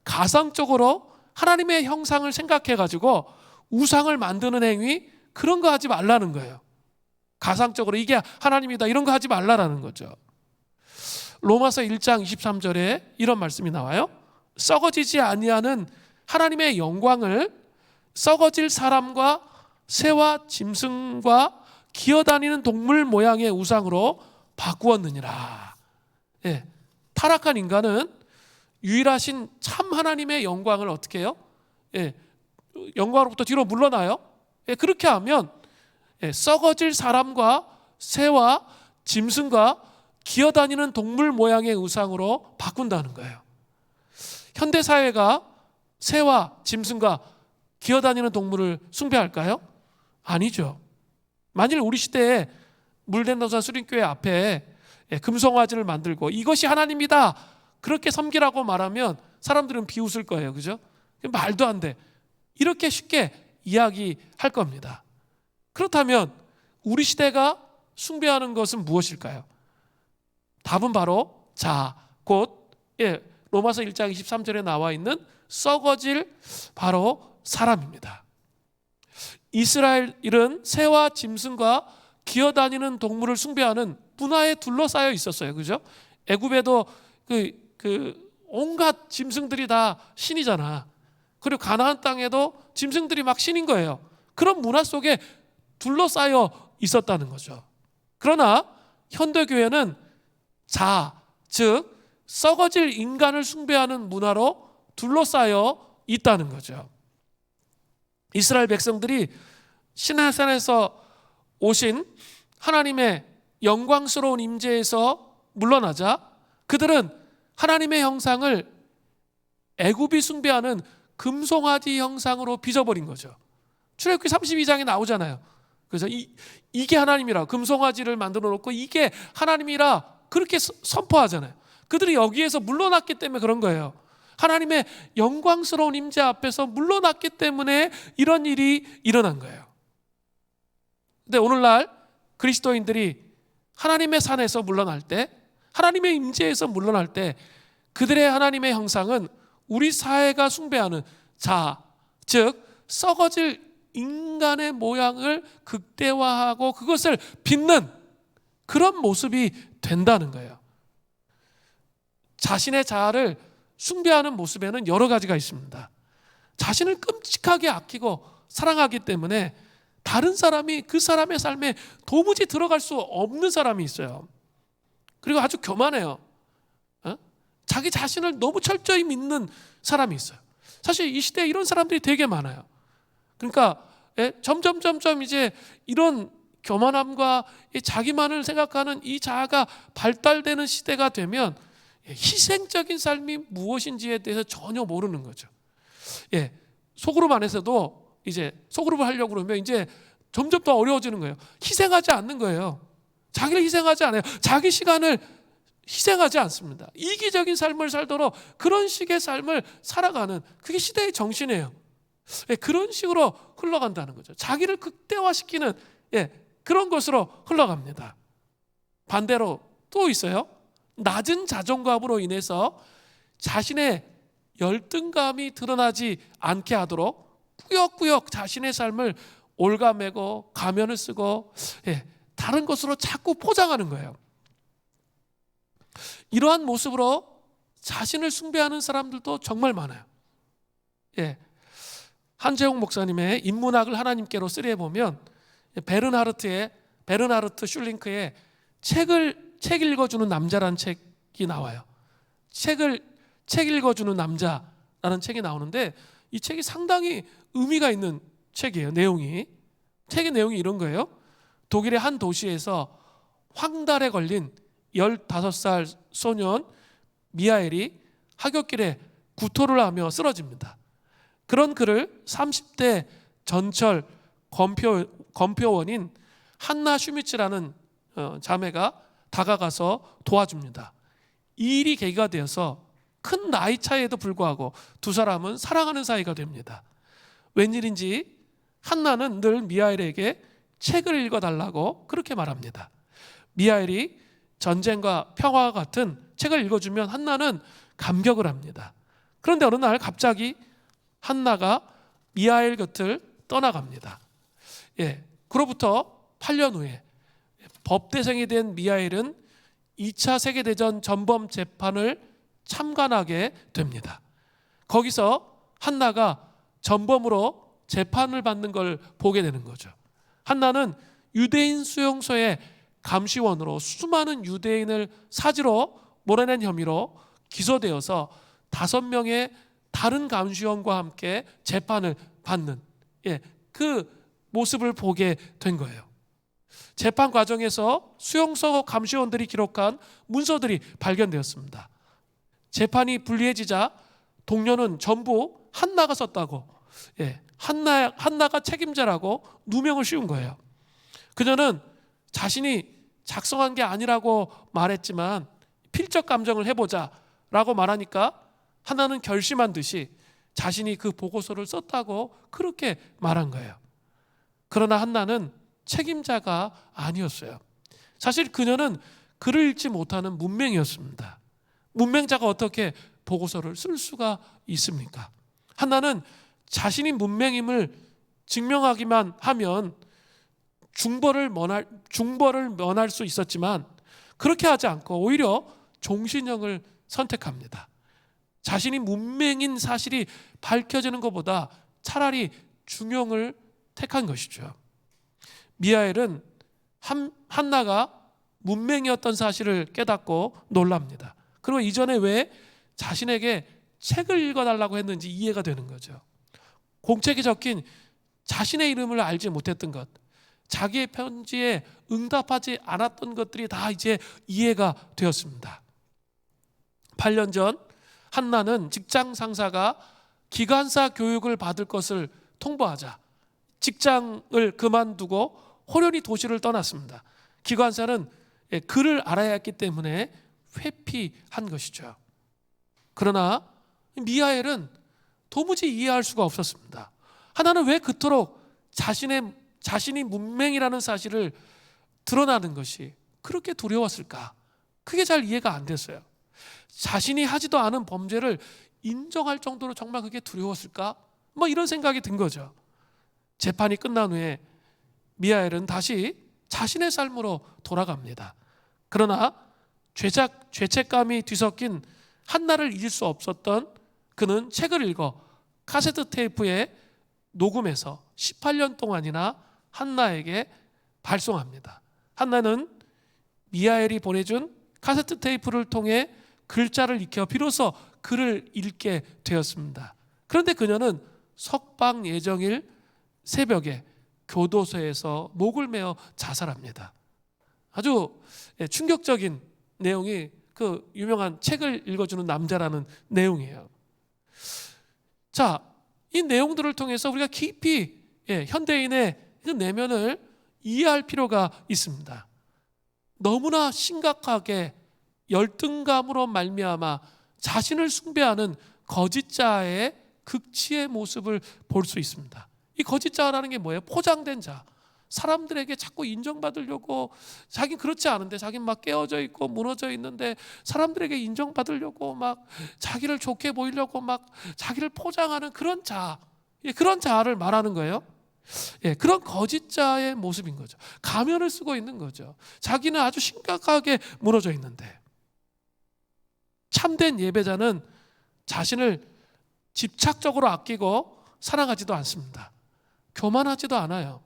가상적으로 하나님의 형상을 생각해가지고 우상을 만드는 행위, 그런 거 하지 말라는 거예요. 가상적으로 이게 하나님이다 이런 거 하지 말라라는 거죠. 로마서 1장 23절에 이런 말씀이 나와요. 썩어지지 아니하는 하나님의 영광을 썩어질 사람과 새와 짐승과 기어다니는 동물 모양의 우상으로 바꾸었느니라. 타락한 인간은 유일하신 참 하나님의 영광을 어떻게 해요? 영광으로부터 뒤로 물러나요. 그렇게 하면 썩어질 사람과 새와 짐승과 기어다니는 동물 모양의 우상으로 바꾼다는 거예요. 현대사회가 새와 짐승과 기어다니는 동물을 숭배할까요? 아니죠. 만일 우리 시대에 물된도산 수린교회 앞에 금송아지를 만들고 이것이 하나님이다 그렇게 섬기라고 말하면 사람들은 비웃을 거예요. 그죠? 말도 안 돼. 이렇게 쉽게 이야기할 겁니다. 그렇다면 우리 시대가 숭배하는 것은 무엇일까요? 답은 바로 곧 로마서 1장 23절에 나와 있는 썩어질 바로 사람입니다. 이스라엘은 새와 짐승과 기어다니는 동물을 숭배하는 문화에 둘러싸여 있었어요. 그죠? 애굽에도 온갖 짐승들이 다 신이잖아. 그리고 가나안 땅에도 짐승들이 막 신인 거예요. 그런 문화 속에 둘러싸여 있었다는 거죠. 그러나 현대교회는 즉 썩어질 인간을 숭배하는 문화로 둘러싸여 있다는 거죠. 이스라엘 백성들이 시내산에서 오신 하나님의 영광스러운 임재에서 물러나자 그들은 하나님의 형상을 애굽이 숭배하는 금송아지 형상으로 빚어버린 거죠. 출애굽기 32장에 나오잖아요. 그래서 이게 하나님이라 금송아지를 만들어 놓고 이게 하나님이라 그렇게 선포하잖아요. 그들이 여기에서 물러났기 때문에 그런 거예요. 하나님의 영광스러운 임재 앞에서 물러났기 때문에 이런 일이 일어난 거예요. 근데 오늘날 그리스도인들이 하나님의 산에서 물러날 때, 하나님의 임재에서 물러날 때 그들의 하나님의 형상은 우리 사회가 숭배하는 즉 썩어질 인간의 모양을 극대화하고 그것을 빚는 그런 모습이 된다는 거예요. 자신의 자아를 숭배하는 모습에는 여러 가지가 있습니다. 자신을 끔찍하게 아끼고 사랑하기 때문에 다른 사람이 그 사람의 삶에 도무지 들어갈 수 없는 사람이 있어요. 그리고 아주 교만해요. 자기 자신을 너무 철저히 믿는 사람이 있어요. 사실 이 시대에 이런 사람들이 되게 많아요. 그러니까 점점 이제 이런 교만함과 자기만을 생각하는 이 자아가 발달되는 시대가 되면 희생적인 삶이 무엇인지에 대해서 전혀 모르는 거죠. 소그룹 안에서도 이제 소그룹을 하려고 그러면 이제 점점 더 어려워지는 거예요. 희생하지 않는 거예요. 자기를 희생하지 않아요. 자기 시간을 희생하지 않습니다. 이기적인 삶을 살도록 그런 식의 삶을 살아가는 그게 시대의 정신이에요. 그런 식으로 흘러간다는 거죠. 자기를 극대화시키는 그런 것으로 흘러갑니다. 반대로 또 있어요. 낮은 자존감으로 인해서 자신의 열등감이 드러나지 않게 하도록 꾸역꾸역 자신의 삶을 올가매고 가면을 쓰고 다른 것으로 자꾸 포장하는 거예요. 이러한 모습으로 자신을 숭배하는 사람들도 정말 많아요. 한재홍 목사님의 인문학을 하나님께로 쓰리에 보면 베르나르트 슐링크의 책 읽어주는 남자라는 책이 나와요. 책 읽어주는 남자라는 책이 나오는데 이 책이 상당히 의미가 있는 책이에요. 책의 내용이 이런 거예요. 독일의 한 도시에서 황달에 걸린 15살 소년 미하엘이 하굣길에 구토를 하며 쓰러집니다. 그런 그를 30대 전철 검표원인 한나 슈미츠라는 자매가 다가가서 도와줍니다. 이 일이 계기가 되어서 큰 나이 차이에도 불구하고 두 사람은 사랑하는 사이가 됩니다. 웬일인지 한나는 늘 미하엘에게 책을 읽어달라고 그렇게 말합니다. 미하엘이 전쟁과 평화와 같은 책을 읽어주면 한나는 감격을 합니다. 그런데 어느 날 갑자기 한나가 미하엘 곁을 떠나갑니다. 그로부터 8년 후에 법대생이 된 미하엘은 2차 세계대전 전범 재판을 참관하게 됩니다. 거기서 한나가 전범으로 재판을 받는 걸 보게 되는 거죠. 한나는 유대인 수용소의 감시원으로 수많은 유대인을 사지로 몰아낸 혐의로 기소되어서 5명의 다른 감시원과 함께 재판을 받는 그 모습을 보게 된 거예요. 재판 과정에서 수용소 감시원들이 기록한 문서들이 발견되었습니다. 재판이 불리해지자 동료는 전부 한나가 썼다고, 한나가 책임자라고 누명을 씌운 거예요. 그녀는 자신이 작성한 게 아니라고 말했지만 필적 감정을 해보자라고 말하니까 한나는 결심한 듯이 자신이 그 보고서를 썼다고 그렇게 말한 거예요. 그러나 한나는 책임자가 아니었어요. 사실 그녀는 글을 읽지 못하는 문맹이었습니다. 문맹자가 어떻게 보고서를 쓸 수가 있습니까? 한나는 자신이 문맹임을 증명하기만 하면 중벌을 면할 수 있었지만 그렇게 하지 않고 오히려 종신형을 선택합니다. 자신이 문맹인 사실이 밝혀지는 것보다 차라리 중형을 택한 것이죠. 미하엘은 한나가 문맹이었던 사실을 깨닫고 놀랍니다. 그리고 이전에 왜 자신에게 책을 읽어달라고 했는지 이해가 되는 거죠. 공책에 적힌 자신의 이름을 알지 못했던 것, 자기의 편지에 응답하지 않았던 것들이 다 이제 이해가 되었습니다. 8년 전 한나는 직장 상사가 기관사 교육을 받을 것을 통보하자 직장을 그만두고 호련히 도시를 떠났습니다. 기관사는 글을 알아야 했기 때문에 회피한 것이죠. 그러나 미하엘은 도무지 이해할 수가 없었습니다. 하나는 왜 그토록 자신이 문맹이라는 사실을 드러나는 것이 그렇게 두려웠을까? 그게 잘 이해가 안 됐어요. 자신이 하지도 않은 범죄를 인정할 정도로 정말 그게 두려웠을까? 이런 생각이 든 거죠. 재판이 끝난 후에 미하엘은 다시 자신의 삶으로 돌아갑니다. 그러나 죄책감이 뒤섞인 한나를 잊을 수 없었던 그는 책을 읽어 카세트 테이프에 녹음해서 18년 동안이나 한나에게 발송합니다. 한나는 미하엘이 보내준 카세트 테이프를 통해 글자를 익혀 비로소 글을 읽게 되었습니다. 그런데 그녀는 석방 예정일 새벽에 교도소에서 목을 메어 자살합니다. 아주 충격적인 내용이 그 유명한 책을 읽어주는 남자라는 내용이에요. 자, 이 내용들을 통해서 우리가 깊이 현대인의 그 내면을 이해할 필요가 있습니다. 너무나 심각하게 열등감으로 말미암아 자신을 숭배하는 거짓자의 극치의 모습을 볼 수 있습니다. 이 거짓자라는 게 뭐예요? 포장된 자. 사람들에게 자꾸 인정받으려고, 자긴 그렇지 않은데 자긴 막 깨어져 있고 무너져 있는데 사람들에게 인정받으려고 막 자기를 좋게 보이려고 막 자기를 포장하는 그런 자, 그런 자를 말하는 거예요. 그런 거짓자의 모습인 거죠. 가면을 쓰고 있는 거죠. 자기는 아주 심각하게 무너져 있는데, 참된 예배자는 자신을 집착적으로 아끼고 사랑하지도 않습니다. 교만하지도 않아요.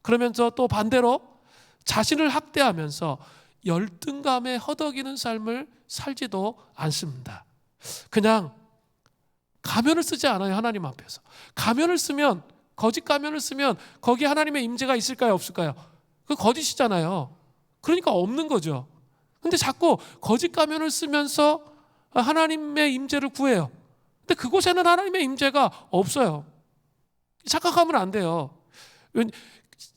그러면서 또 반대로 자신을 학대하면서 열등감에 허덕이는 삶을 살지도 않습니다. 그냥 가면을 쓰지 않아요. 하나님 앞에서 가면을 쓰면, 거짓 가면을 쓰면 거기에 하나님의 임재가 있을까요? 없을까요? 그 거짓이잖아요. 그러니까 없는 거죠. 근데 자꾸 거짓 가면을 쓰면서 하나님의 임재를 구해요. 근데 그곳에는 하나님의 임재가 없어요. 착각하면 안 돼요.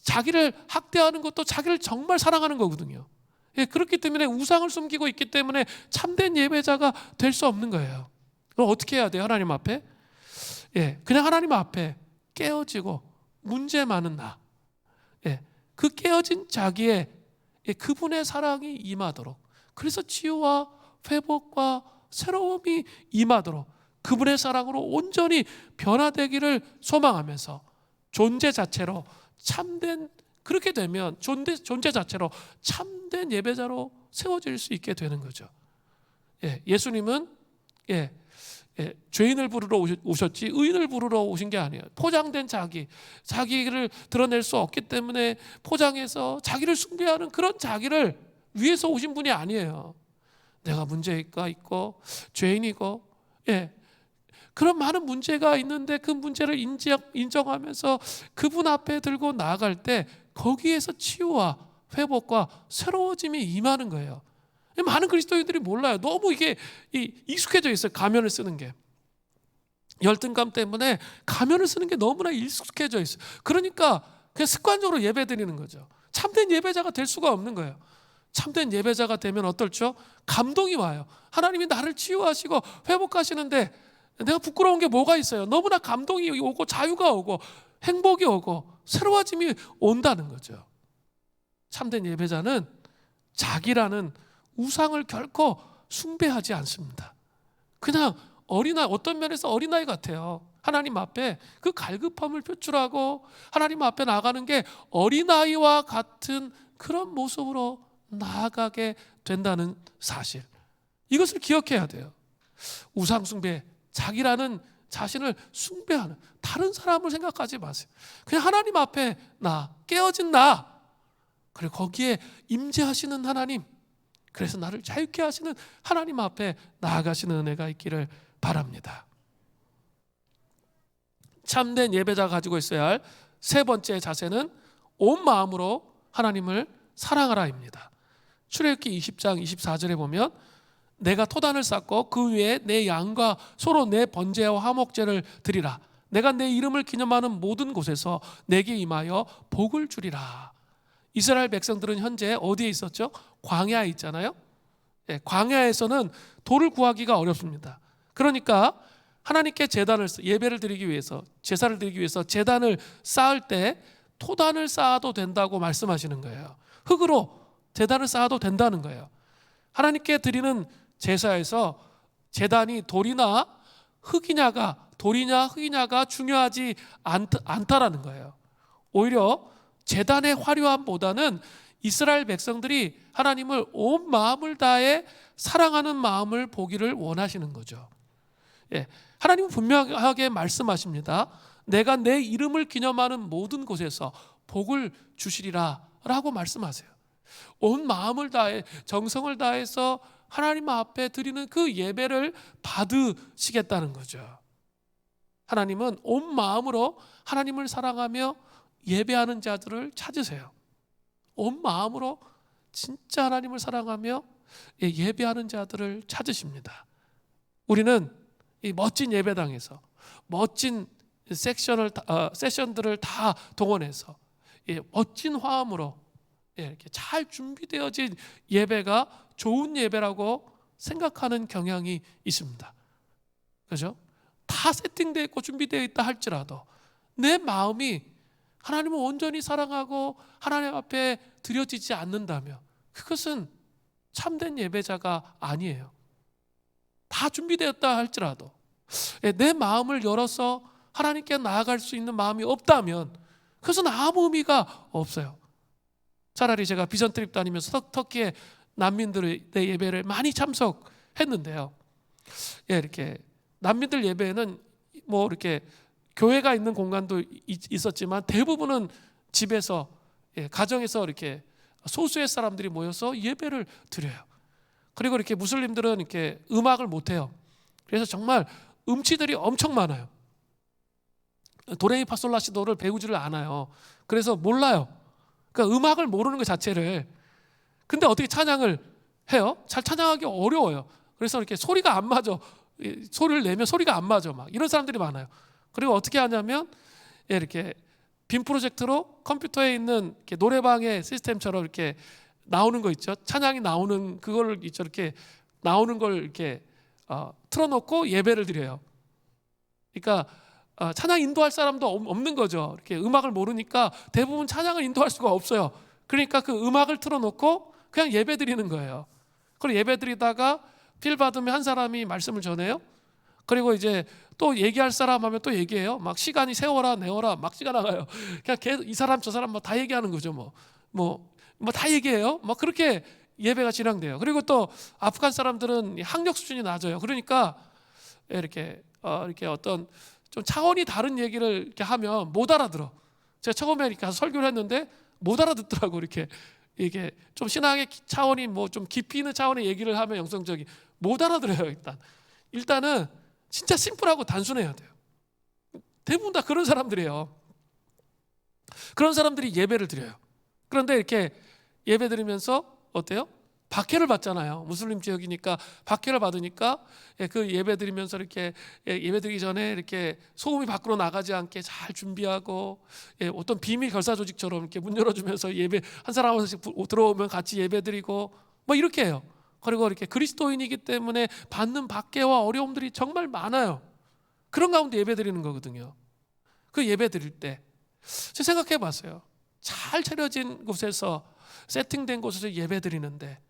자기를 학대하는 것도 자기를 정말 사랑하는 거거든요. 그렇기 때문에 우상을 숨기고 있기 때문에 참된 예배자가 될 수 없는 거예요. 그럼 어떻게 해야 돼요? 하나님 앞에? 그냥 하나님 앞에 깨어지고 문제 많은 나, 그 깨어진 자기의 그분의 사랑이 임하도록, 그래서 치유와 회복과 새로움이 임하도록 그분의 사랑으로 온전히 변화되기를 소망하면서 존재 자체로 참된, 그렇게 되면 존재 자체로 참된 예배자로 세워질 수 있게 되는 거죠. 예수님은 죄인을 부르러 오셨지 의인을 부르러 오신 게 아니에요. 포장된 자기를 드러낼 수 없기 때문에 포장해서 자기를 숭배하는 그런 자기를 위해서 오신 분이 아니에요. 내가 문제가 있고 죄인이고 그런 많은 문제가 있는데 그 문제를 인정하면서 그분 앞에 들고 나아갈 때 거기에서 치유와 회복과 새로워짐이 임하는 거예요. 많은 그리스도인들이 몰라요. 너무 이게 익숙해져 있어요. 가면을 쓰는 게. 열등감 때문에 가면을 쓰는 게 너무나 익숙해져 있어요. 그러니까 그냥 습관적으로 예배 드리는 거죠. 참된 예배자가 될 수가 없는 거예요. 참된 예배자가 되면 어떨죠? 감동이 와요. 하나님이 나를 치유하시고 회복하시는데 내가 부끄러운 게 뭐가 있어요? 너무나 감동이 오고 자유가 오고 행복이 오고 새로워짐이 온다는 거죠. 참된 예배자는 자기라는 우상을 결코 숭배하지 않습니다. 그냥 어떤 면에서 어린아이 같아요. 하나님 앞에 그 갈급함을 표출하고 하나님 앞에 나가는 게 어린아이와 같은 그런 모습으로 나아가게 된다는 사실, 이것을 기억해야 돼요. 우상 숭배, 자기라는 자신을 숭배하는, 다른 사람을 생각하지 마세요. 그냥 하나님 앞에 깨어진 나, 그리고 거기에 임재하시는 하나님, 그래서 나를 자유케 하시는 하나님 앞에 나아가시는 은혜가 있기를 바랍니다. 참된 예배자가 가지고 있어야 할 세 번째 자세는 온 마음으로 하나님을 사랑하라입니다. 출애굽기 20장 24절에 보면 내가 토단을 쌓고 그 위에 내 양과 소로 내 번제와 화목제를 드리라. 내가 내 이름을 기념하는 모든 곳에서 내게 임하여 복을 주리라. 이스라엘 백성들은 현재 어디에 있었죠? 광야에 있잖아요. 광야에서는 돌을 구하기가 어렵습니다. 그러니까 하나님께 예배를 드리기 위해서, 제사를 드리기 위해서 제단을 쌓을 때 토단을 쌓아도 된다고 말씀하시는 거예요. 흙으로 제단을 쌓아도 된다는 거예요. 하나님께 드리는 제사에서 제단이 돌이냐 흙이냐가 중요하지 않다라는 거예요. 오히려 제단의 화려함보다는 이스라엘 백성들이 하나님을 온 마음을 다해 사랑하는 마음을 보기를 원하시는 거죠. 하나님은 분명하게 말씀하십니다. 내가 내 이름을 기념하는 모든 곳에서 복을 주시리라 라고 말씀하세요. 온 마음을 다해 정성을 다해서 하나님 앞에 드리는 그 예배를 받으시겠다는 거죠. 하나님은 온 마음으로 하나님을 사랑하며 예배하는 자들을 찾으세요. 온 마음으로 진짜 하나님을 사랑하며 예배하는 자들을 찾으십니다. 우리는 이 멋진 예배당에서 멋진 세션들을 다 동원해서 멋진 화음으로 이렇게 잘 준비되어진 예배가 좋은 예배라고 생각하는 경향이 있습니다. 그렇죠? 다 세팅되어 있고 준비되어 있다 할지라도 내 마음이 하나님을 온전히 사랑하고 하나님 앞에 드려지지 않는다면 그것은 참된 예배자가 아니에요. 다 준비되었다 할지라도 내 마음을 열어서 하나님께 나아갈 수 있는 마음이 없다면 그것은 아무 의미가 없어요. 차라리 제가 비전 트립 다니면서 터키의 난민들의 예배를 많이 참석했는데요. 이렇게 난민들 예배는 뭐 이렇게 교회가 있는 공간도 있었지만 대부분은 집에서 가정에서 이렇게 소수의 사람들이 모여서 예배를 드려요. 그리고 이렇게 무슬림들은 이렇게 음악을 못 해요. 그래서 정말 음치들이 엄청 많아요. 도레미파솔라시도를 배우지를 않아요. 그래서 몰라요. 그러니까 음악을 모르는 것 자체를. 근데 어떻게 찬양을 해요? 잘 찬양하기 어려워요. 그래서 이렇게 소리가 안 맞아. 소리를 내면 소리가 안 맞아. 막 이런 사람들이 많아요. 그리고 어떻게 하냐면 이렇게 빔 프로젝트로 컴퓨터에 있는 이렇게 노래방의 시스템처럼 이렇게 나오는 거 있죠. 찬양이 나오는 그거를 이렇게 나오는 걸 이렇게 틀어놓고 예배를 드려요. 그러니까 찬양 인도할 사람도 없는 거죠. 이렇게 음악을 모르니까 대부분 찬양을 인도할 수가 없어요. 그러니까 그 음악을 틀어놓고 그냥 예배 드리는 거예요. 그리고 예배 드리다가 필 받으면 한 사람이 말씀을 전해요. 그리고 이제 또 얘기할 사람 하면 또 얘기해요. 막 시간이 세워라 내워라 막 지나가요. 그냥 계속 이 사람 저 사람 뭐 다 얘기하는 거죠. 뭐 다 얘기해요. 막 그렇게 예배가 진행돼요. 그리고 또 아프간 사람들은 학력 수준이 낮아요. 그러니까 이렇게 어떤 좀 차원이 다른 얘기를 이렇게 하면 못 알아들어. 제가 처음에 이렇게 가서 설교를 했는데 못 알아듣더라고. 이게 좀 신앙의 차원이 뭐 좀 깊이 있는 차원의 얘기를 하면 영성적이 못 알아들어요. 일단은 진짜 심플하고 단순해야 돼요. 대부분 다 그런 사람들이에요. 그런 사람들이 예배를 드려요. 그런데 이렇게 예배 드리면서 어때요? 박해를 받잖아요. 무슬림 지역이니까 박해를 받으니까 그 예배 드리면서 이렇게 예배 드리기 전에 이렇게 소음이 밖으로 나가지 않게 잘 준비하고 어떤 비밀 결사 조직처럼 이렇게 문 열어주면서 예배 한 사람 한 번씩 들어오면 같이 예배 드리고 뭐 이렇게 해요. 그리고 이렇게 그리스도인이기 때문에 받는 박해와 어려움들이 정말 많아요. 그런 가운데 예배 드리는 거거든요. 그 예배 드릴 때 제가 생각해 봤어요. 잘 차려진 곳에서 세팅된 곳에서 예배 드리는데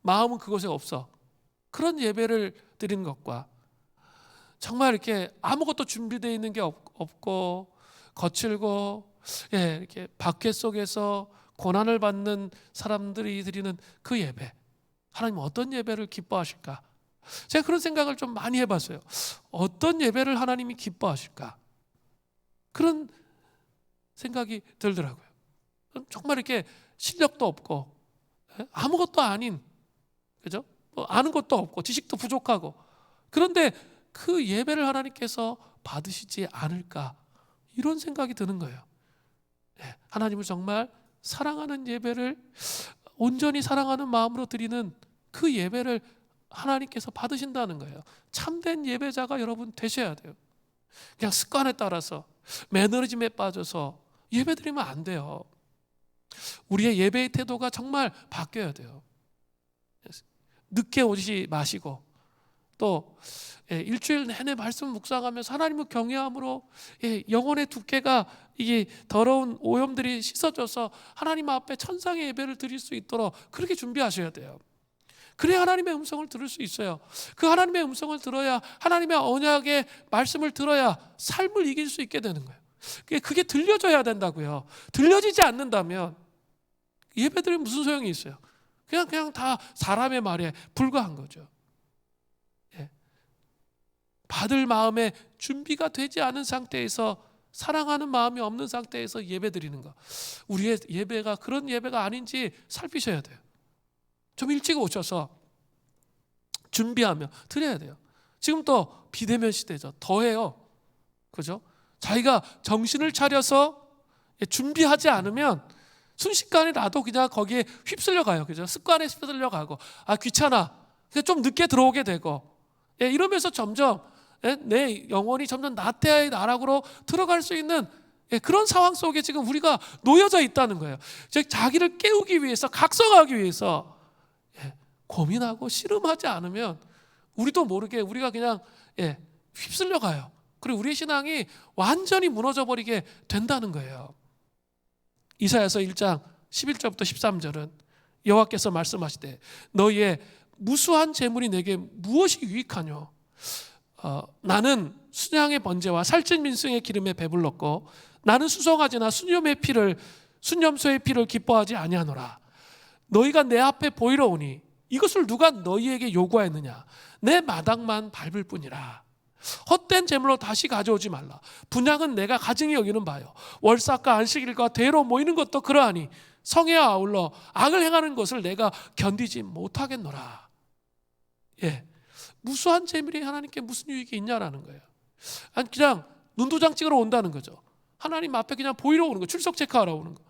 마음은 그곳에 없어. 그런 예배를 드리는 것과 정말 이렇게 아무것도 준비되어 있는 게 없고 거칠고 이렇게 박해 속에서 고난을 받는 사람들이 드리는 그 예배, 하나님 어떤 예배를 기뻐하실까? 제가 그런 생각을 좀 많이 해봤어요. 어떤 예배를 하나님이 기뻐하실까? 그런 생각이 들더라고요. 정말 이렇게 실력도 없고 아무것도 아닌, 그죠? 아는 것도 없고 지식도 부족하고, 그런데 그 예배를 하나님께서 받으시지 않을까, 이런 생각이 드는 거예요. 하나님을 정말 사랑하는 예배를, 온전히 사랑하는 마음으로 드리는 그 예배를 하나님께서 받으신다는 거예요. 참된 예배자가 여러분 되셔야 돼요. 그냥 습관에 따라서 매너리즘에 빠져서 예배 드리면 안 돼요. 우리의 예배의 태도가 정말 바뀌어야 돼요. 늦게 오지 마시고, 또 일주일 내내 말씀 묵상하면서 하나님을 경외함으로 영혼의 두께가 이게 더러운 오염들이 씻어져서 하나님 앞에 천상의 예배를 드릴 수 있도록 그렇게 준비하셔야 돼요. 그래야 하나님의 음성을 들을 수 있어요. 그 하나님의 음성을 들어야, 하나님의 언약의 말씀을 들어야 삶을 이길 수 있게 되는 거예요. 그게 들려져야 된다고요. 들려지지 않는다면 예배드리면 무슨 소용이 있어요? 그냥 다 사람의 말에 불과한 거죠. 받을 마음에 준비가 되지 않은 상태에서, 사랑하는 마음이 없는 상태에서 예배드리는 거, 우리의 예배가 그런 예배가 아닌지 살피셔야 돼요. 좀 일찍 오셔서 준비하며 드려야 돼요. 지금 또 비대면 시대죠. 더해요. 그죠? 자기가 정신을 차려서 준비하지 않으면 순식간에라도 그냥 거기에 휩쓸려 가요. 그죠? 습관에 휩쓸려 가고, 귀찮아, 그냥 좀 늦게 들어오게 되고, 이러면서 점점 내 영혼이 점점 나태의 나락으로 들어갈 수 있는 그런 상황 속에 지금 우리가 놓여져 있다는 거예요. 즉 자기를 깨우기 위해서, 각성하기 위해서 고민하고 씨름하지 않으면 우리도 모르게 우리가 그냥 휩쓸려 가요. 그리고 우리의 신앙이 완전히 무너져 버리게 된다는 거예요. 이사야서 1장 11절부터 13절은 여호와께서 말씀하시되 너희의 무수한 재물이 내게 무엇이 유익하뇨? 나는 순양의 번제와 살찐 민승의 기름에 배불렀고 나는 수송아지나 순염소의 피를 기뻐하지 아니하노라. 너희가 내 앞에 보이러 오니 이것을 누가 너희에게 요구하였느냐? 내 마당만 밟을 뿐이라. 헛된 재물로 다시 가져오지 말라. 분향은 내가 가증히 여기는 바요. 월삭과 안식일과 대로 모이는 것도 그러하니 성회와 아울러 악을 행하는 것을 내가 견디지 못하겠노라. 무수한 재물이 하나님께 무슨 유익이 있냐라는 거예요. 아니 그냥 눈도장 찍으러 온다는 거죠. 하나님 앞에 그냥 보이러 오는 거, 출석 체크하러 오는 거.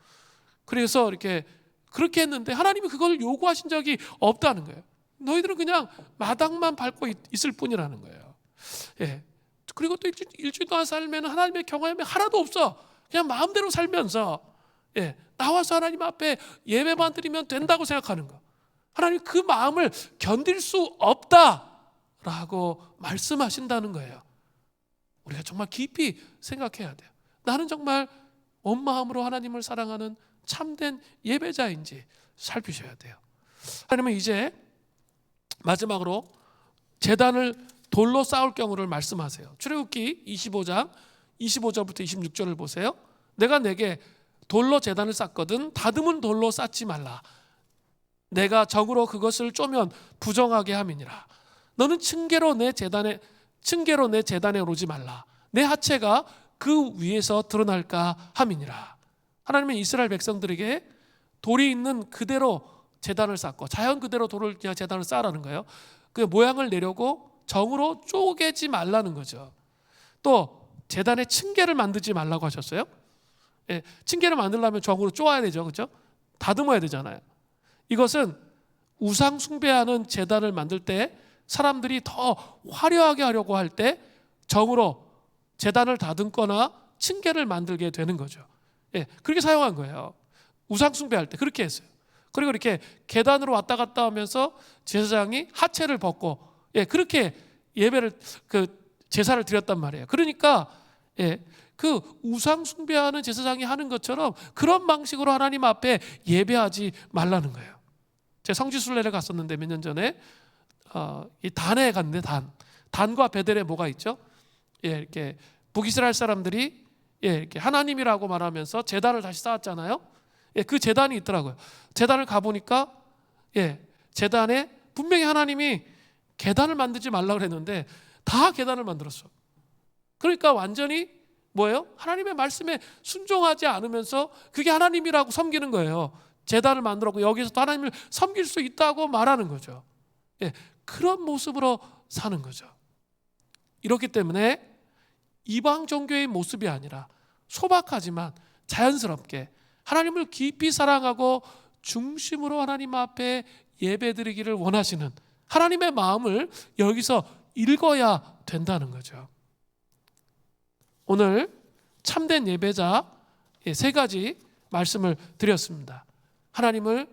그래서 이렇게 그렇게 했는데 하나님이 그걸 요구하신 적이 없다는 거예요. 너희들은 그냥 마당만 밟고 있을 뿐이라는 거예요. 그리고 또 일주일 동안 살면 하나님의 경험이 하나도 없어. 그냥 마음대로 살면서 나와서 하나님 앞에 예배만 드리면 된다고 생각하는 거. 하나님 그 마음을 견딜 수 없다라고 말씀하신다는 거예요. 우리가 정말 깊이 생각해야 돼요. 나는 정말 온 마음으로 하나님을 사랑하는 참된 예배자인지 살피셔야 돼요. 하나님은 이제 마지막으로 제단을 돌로 쌓을 경우를 말씀하세요. 출애굽기 25장 25절부터 26절을 보세요. 내가 내게 돌로 제단을 쌓거든 다듬은 돌로 쌓지 말라. 내가 정으로 그것을 쪼면 부정하게 함이니라. 너는 층계로 내 제단에 오르지 말라. 내 하체가 그 위에서 드러날까 함이니라. 하나님은 이스라엘 백성들에게 돌이 있는 그대로 제단을 쌓고 자연 그대로 돌을 그냥 제단을 쌓으라는 거예요. 그 모양을 내려고 정으로 쪼개지 말라는 거죠. 또 제단에 층계를 만들지 말라고 하셨어요. 층계를 만들려면 정으로 쪼아야 되죠, 그렇죠? 다듬어야 되잖아요. 이것은 우상 숭배하는 제단을 만들 때 사람들이 더 화려하게 하려고 할 때 정으로 제단을 다듬거나 층계를 만들게 되는 거죠. 그렇게 사용한 거예요. 우상 숭배할 때 그렇게 했어요. 그리고 이렇게 계단으로 왔다 갔다 하면서 제사장이 하체를 벗고 그렇게 예배를 제사를 드렸단 말이에요. 그러니까 그 우상 숭배하는 제사장이 하는 것처럼 그런 방식으로 하나님 앞에 예배하지 말라는 거예요. 제가 성지순례를 갔었는데 몇 년 전에 이 단에 갔는데 단과 베델에 뭐가 있죠? 이렇게 북이스라엘 사람들이 이렇게 하나님이라고 말하면서 제단을 다시 쌓았잖아요. 그 제단이 있더라고요. 제단을 가보니까 제단에 분명히 하나님이 계단을 만들지 말라고 그랬는데 다 계단을 만들었어. 그러니까 완전히 뭐예요? 하나님의 말씀에 순종하지 않으면서 그게 하나님이라고 섬기는 거예요. 제단을 만들었고 여기서 또 하나님을 섬길 수 있다고 말하는 거죠. 그런 모습으로 사는 거죠. 이렇기 때문에 이방 종교의 모습이 아니라 소박하지만 자연스럽게 하나님을 깊이 사랑하고 중심으로 하나님 앞에 예배드리기를 원하시는 하나님의 마음을 여기서 읽어야 된다는 거죠. 오늘 참된 예배자 세 가지 말씀을 드렸습니다. 하나님을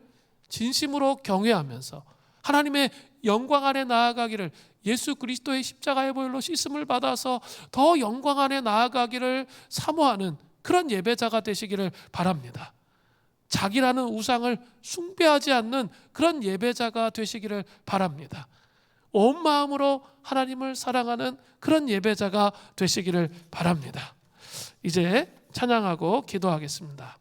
진심으로 경외하면서 하나님의 영광 안에 나아가기를, 예수 그리스도의 십자가의 보혈로 씻음을 받아서 더 영광 안에 나아가기를 사모하는 그런 예배자가 되시기를 바랍니다. 자기라는 우상을 숭배하지 않는 그런 예배자가 되시기를 바랍니다. 온 마음으로 하나님을 사랑하는 그런 예배자가 되시기를 바랍니다. 이제 찬양하고 기도하겠습니다.